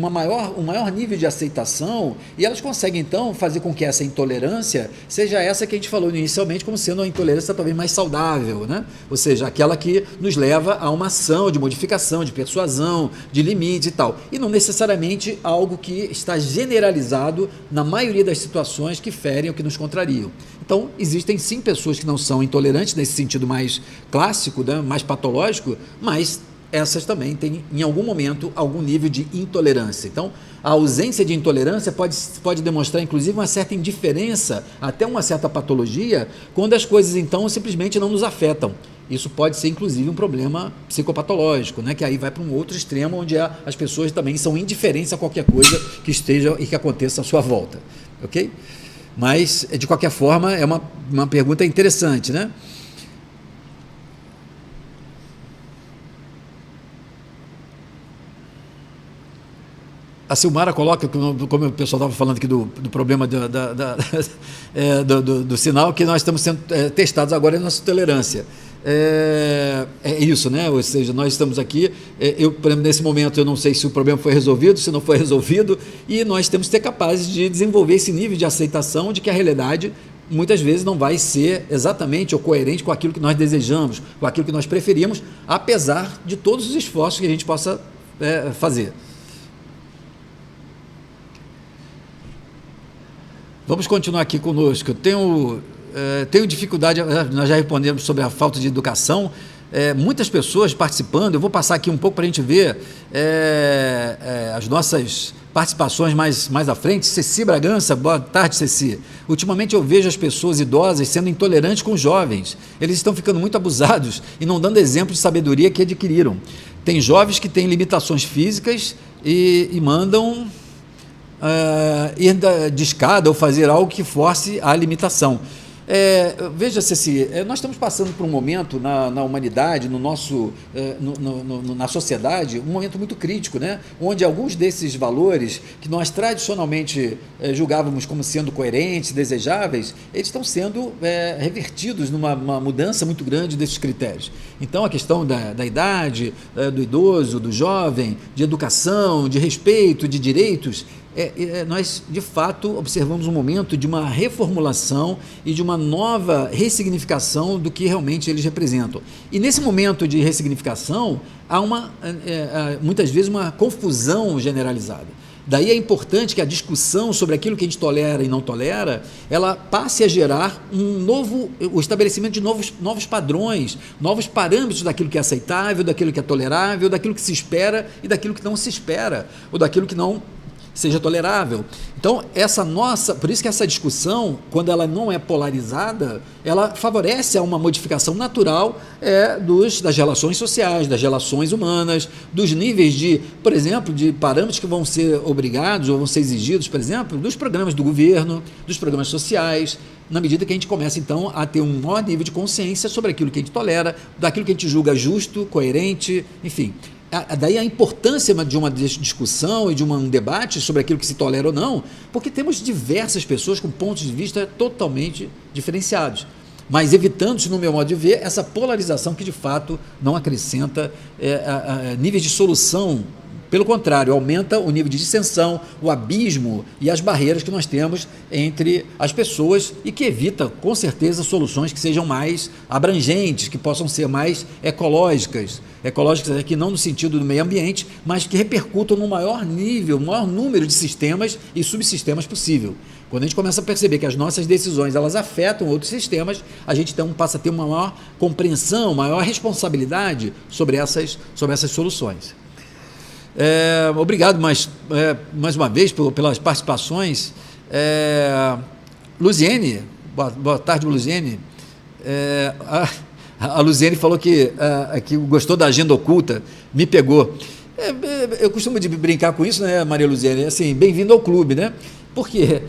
maior nível de aceitação e elas conseguem, então, fazer com que essa intolerância seja essa que a gente falou inicialmente como sendo uma intolerância talvez mais saudável, né? Ou seja, aquela que nos leva a uma ação de modificação, de persuasão, de limite e tal. E não necessariamente algo que está generalizado na maioria das situações que ferem ou que nos contrariam. Então, existem sim pessoas que não são intolerantes nesse sentido mais clássico, né? Mais patológico, mas essas também têm, em algum momento, algum nível de intolerância. Então, a ausência de intolerância pode demonstrar, inclusive, uma certa indiferença, até uma certa patologia, quando as coisas, então, simplesmente não nos afetam. Isso pode ser, inclusive, um problema psicopatológico, né? Que aí vai para um outro extremo, onde as pessoas também são indiferentes a qualquer coisa que esteja e que aconteça à sua volta. Ok? Mas, de qualquer forma, é uma pergunta interessante, né? A Silmara coloca, como o pessoal estava falando aqui do problema do sinal, que nós estamos sendo testados agora na nossa tolerância. É isso, né? Ou seja, nós estamos aqui, nesse momento eu não sei se o problema foi resolvido, se não foi resolvido, e nós temos que ser capazes de desenvolver esse nível de aceitação de que a realidade muitas vezes não vai ser exatamente ou coerente com aquilo que nós desejamos, com aquilo que nós preferimos, apesar de todos os esforços que a gente possa fazer. Vamos continuar aqui conosco. Eu tenho dificuldade, nós já respondemos sobre a falta de educação, muitas pessoas participando. Eu vou passar aqui um pouco para a gente ver as nossas participações mais à frente. Ceci Bragança, boa tarde, Ceci. Ultimamente eu vejo as pessoas idosas sendo intolerantes com os jovens. Eles estão ficando muito abusados e não dando exemplo de sabedoria que adquiriram. Tem jovens que têm limitações físicas e mandam ir de escada ou fazer algo que force a limitação. Veja, Ceci, nós estamos passando por um momento na humanidade, na sociedade, um momento muito crítico, né? Onde alguns desses valores que nós tradicionalmente julgávamos como sendo coerentes, desejáveis, eles estão sendo revertidos numa mudança muito grande desses critérios. Então, a questão da idade, do idoso, do jovem, de educação, de respeito, de direitos, nós, de fato, observamos um momento de uma reformulação e de uma nova ressignificação do que realmente eles representam. E nesse momento de ressignificação, há muitas vezes uma confusão generalizada. Daí é importante que a discussão sobre aquilo que a gente tolera e não tolera, ela passe a gerar o estabelecimento de novos padrões, novos parâmetros daquilo que é aceitável, daquilo que é tolerável, daquilo que se espera e daquilo que não se espera, ou daquilo que não seja tolerável. Então, por isso que essa discussão, quando ela não é polarizada, ela favorece a uma modificação natural das relações sociais, das relações humanas, dos níveis por exemplo, de parâmetros que vão ser obrigados ou vão ser exigidos, por exemplo, dos programas do governo, dos programas sociais, na medida que a gente começa, então, a ter um maior nível de consciência sobre aquilo que a gente tolera, daquilo que a gente julga justo, coerente, enfim. Daí a importância de uma discussão e de um debate sobre aquilo que se tolera ou não, porque temos diversas pessoas com pontos de vista totalmente diferenciados, mas evitando, no meu modo de ver, essa polarização que de fato não acrescenta níveis de solução. Pelo contrário, aumenta o nível de dissensão, o abismo e as barreiras que nós temos entre as pessoas e que evita, com certeza, soluções que sejam mais abrangentes, que possam ser mais ecológicas aqui não no sentido do meio ambiente, mas que repercutam no maior nível, no maior número de sistemas e subsistemas possível. Quando a gente começa a perceber que as nossas decisões elas afetam outros sistemas, a gente então passa a ter uma maior compreensão, maior responsabilidade sobre essas soluções. Obrigado mais uma vez pelas participações. Luziene, boa tarde, Luziene. A Luziene falou que gostou da agenda oculta, me pegou. Eu costumo brincar com isso, né, Maria Luziene? Assim, bem-vindo ao clube, né? Porque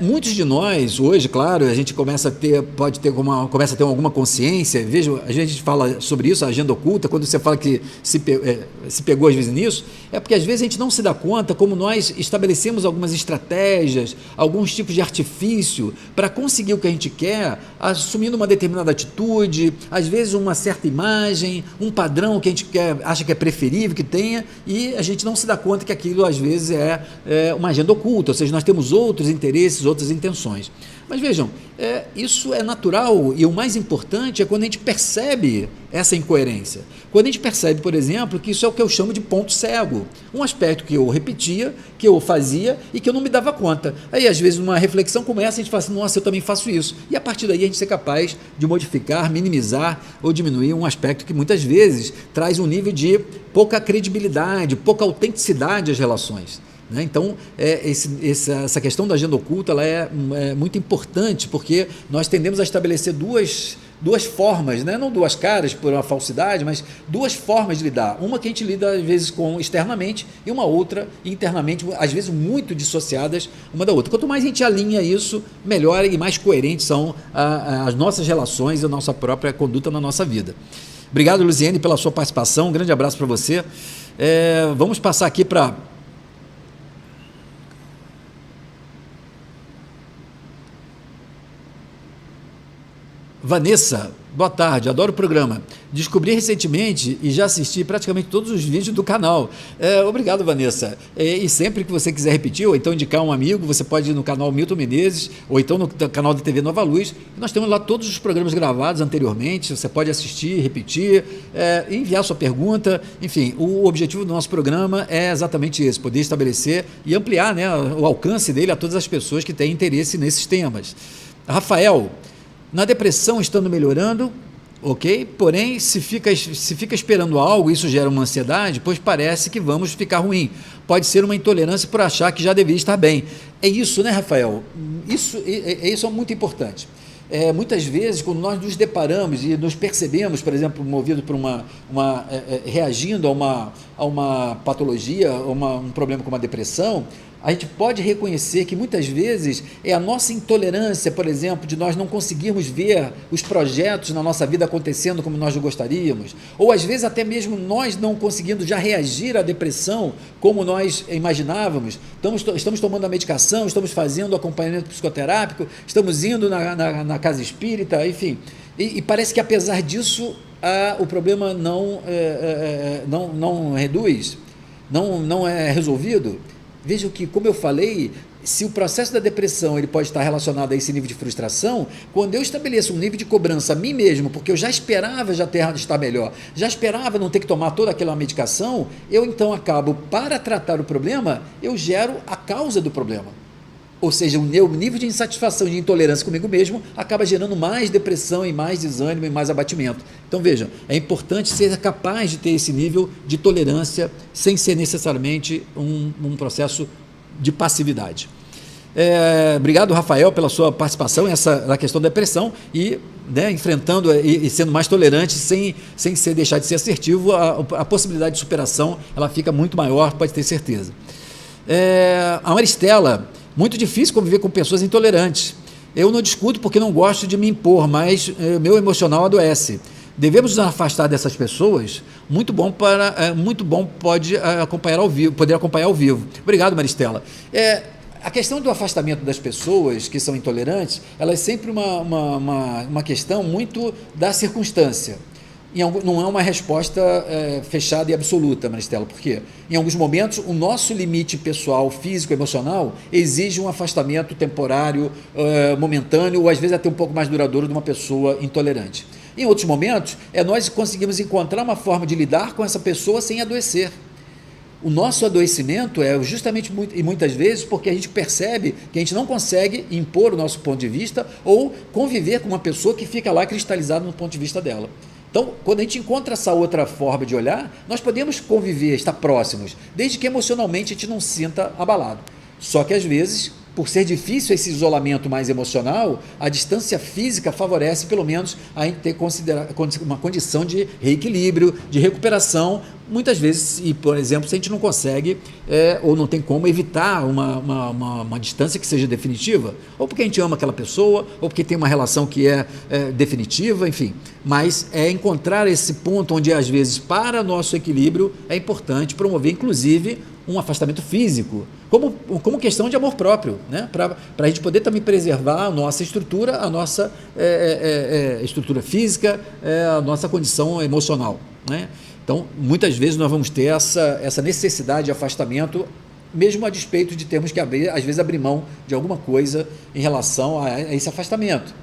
muitos de nós, hoje, claro, a gente começa a ter alguma consciência. Veja, a gente fala sobre isso, a agenda oculta, quando você fala que se pegou às vezes nisso, é porque às vezes a gente não se dá conta como nós estabelecemos algumas estratégias, alguns tipos de artifício para conseguir o que a gente quer, assumindo uma determinada atitude, às vezes uma certa imagem, um padrão que a gente acha que é preferível que tenha, e a gente não se dá conta que aquilo às vezes é uma agenda oculta, ou seja, nós temos outros interesses, outras intenções. Mas vejam, isso é natural e o mais importante é quando a gente percebe essa incoerência. Quando a gente percebe, por exemplo, que isso é o que eu chamo de ponto cego. Um aspecto que eu repetia, que eu fazia e que eu não me dava conta. Aí, às vezes, numa reflexão como essa, a gente fala assim, nossa, eu também faço isso. E a partir daí a gente ser capaz de modificar, minimizar ou diminuir um aspecto que muitas vezes traz um nível de pouca credibilidade, pouca autenticidade às relações. Então, essa questão da agenda oculta ela é muito importante, porque nós tendemos a estabelecer duas formas, né? Não duas caras por uma falsidade, mas duas formas de lidar. Uma que a gente lida às vezes com externamente e uma outra internamente, às vezes muito dissociadas uma da outra. Quanto mais a gente alinha isso, melhor e mais coerentes são as nossas relações e a nossa própria conduta na nossa vida. Obrigado, Luziene, pela sua participação. Um grande abraço para você. Vamos passar aqui para Vanessa, Boa tarde, adoro o programa. Descobri recentemente e já assisti praticamente todos os vídeos do canal. Obrigado, Vanessa. E sempre que você quiser repetir, ou então indicar um amigo, você pode ir no canal Milton Menezes, ou então no canal da TV Nova Luz. Nós temos lá todos os programas gravados anteriormente, você pode assistir, repetir, enviar sua pergunta. Enfim, o objetivo do nosso programa é exatamente esse, poder estabelecer e ampliar, né, o alcance dele a todas as pessoas que têm interesse nesses temas. Rafael, na depressão estando melhorando, ok? Porém, se fica esperando algo, isso gera uma ansiedade, pois parece que vamos ficar ruim. Pode ser uma intolerância por achar que já deveria estar bem. É isso, né, Rafael? Isso é muito importante. Muitas vezes, quando nós nos deparamos e nos percebemos, por exemplo, movido por reagindo a uma patologia, um problema como a depressão, a gente pode reconhecer que muitas vezes é a nossa intolerância, por exemplo, de nós não conseguirmos ver os projetos na nossa vida acontecendo como nós gostaríamos, ou às vezes até mesmo nós não conseguindo já reagir à depressão como nós imaginávamos. Estamos tomando a medicação, estamos fazendo o acompanhamento psicoterápico, estamos indo na casa espírita, enfim, e parece que apesar disso o problema não reduz, não é resolvido. Veja que, como eu falei, se o processo da depressão ele pode estar relacionado a esse nível de frustração, quando eu estabeleço um nível de cobrança a mim mesmo, porque eu já esperava estar melhor, já esperava não ter que tomar toda aquela medicação, eu então acabo, para tratar o problema, eu gero a causa do problema. Ou seja, o meu nível de insatisfação, de intolerância comigo mesmo, acaba gerando mais depressão e mais desânimo e mais abatimento. Então, vejam, é importante ser capaz de ter esse nível de tolerância sem ser necessariamente um processo de passividade. Obrigado, Rafael, pela sua participação na questão da depressão e, né, enfrentando e sendo mais tolerante sem deixar de ser assertivo, a possibilidade de superação ela fica muito maior, pode ter certeza. A Maristela, muito difícil conviver com pessoas intolerantes. Eu não discuto porque não gosto de me impor, mas meu emocional adoece. Devemos nos afastar dessas pessoas. Muito bom poder acompanhar ao vivo. Obrigado, Maristela. A questão do afastamento das pessoas que são intolerantes, ela é sempre uma questão muito da circunstância. Não é uma resposta fechada e absoluta, Maristela, porque em alguns momentos o nosso limite pessoal, físico, emocional exige um afastamento temporário, momentâneo ou às vezes até um pouco mais duradouro de uma pessoa intolerante. Em outros momentos, nós conseguimos encontrar uma forma de lidar com essa pessoa sem adoecer. O nosso adoecimento é justamente e muitas vezes porque a gente percebe que a gente não consegue impor o nosso ponto de vista ou conviver com uma pessoa que fica lá cristalizada no ponto de vista dela. Então, quando a gente encontra essa outra forma de olhar, nós podemos conviver, estar próximos, desde que emocionalmente a gente não se sinta abalado. Só que às vezes, por ser difícil esse isolamento mais emocional, a distância física favorece pelo menos a gente ter uma condição de reequilíbrio, de recuperação, muitas vezes, e por exemplo, se a gente não consegue ou não tem como evitar uma distância que seja definitiva, ou porque a gente ama aquela pessoa, ou porque tem uma relação que é definitiva, enfim, mas é encontrar esse ponto onde às vezes para nosso equilíbrio é importante promover inclusive um afastamento físico, como questão de amor próprio, né? Para a gente poder também preservar a nossa estrutura, estrutura física, a nossa condição emocional, né? Então, muitas vezes nós vamos ter essa necessidade de afastamento, mesmo a despeito de termos que, às vezes, abrir mão de alguma coisa em relação a esse afastamento.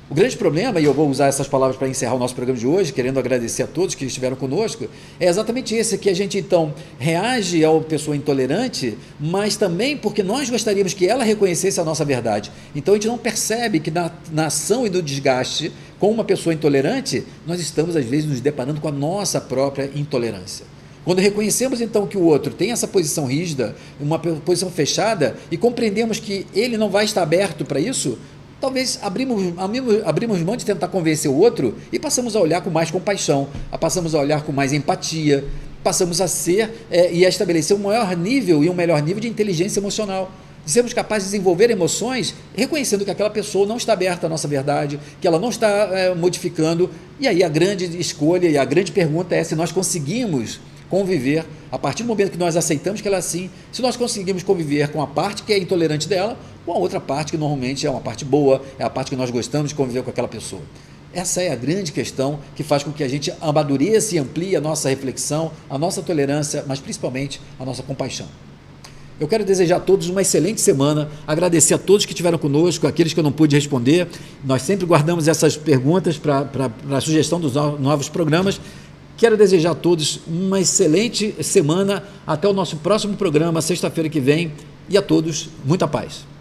O grande problema, e eu vou usar essas palavras para encerrar o nosso programa de hoje, querendo agradecer a todos que estiveram conosco, é exatamente esse, que a gente então reage a uma pessoa intolerante, mas também porque nós gostaríamos que ela reconhecesse a nossa verdade. Então a gente não percebe que na ação e no desgaste com uma pessoa intolerante, nós estamos às vezes nos deparando com a nossa própria intolerância. Quando reconhecemos então que o outro tem essa posição rígida, uma posição fechada, e compreendemos que ele não vai estar aberto para isso, talvez abrimos mão de tentar convencer o outro e passamos a olhar com mais compaixão, passamos a olhar com mais empatia, passamos a ser e a estabelecer um maior nível e um melhor nível de inteligência emocional. De sermos capazes de desenvolver emoções, reconhecendo que aquela pessoa não está aberta à nossa verdade, que ela não está modificando. E aí a grande escolha e a grande pergunta é se nós conseguimos conviver, a partir do momento que nós aceitamos que ela é assim, se nós conseguimos conviver com a parte que é intolerante dela, com a outra parte que normalmente é uma parte boa, é a parte que nós gostamos de conviver com aquela pessoa. Essa é a grande questão que faz com que a gente amadureça e amplie a nossa reflexão, a nossa tolerância, mas principalmente a nossa compaixão. Eu quero desejar a todos uma excelente semana, agradecer a todos que estiveram conosco, aqueles que eu não pude responder. Nós sempre guardamos essas perguntas para a sugestão dos novos programas. Quero desejar a todos uma excelente semana, até o nosso próximo programa, sexta-feira que vem, e a todos muita paz.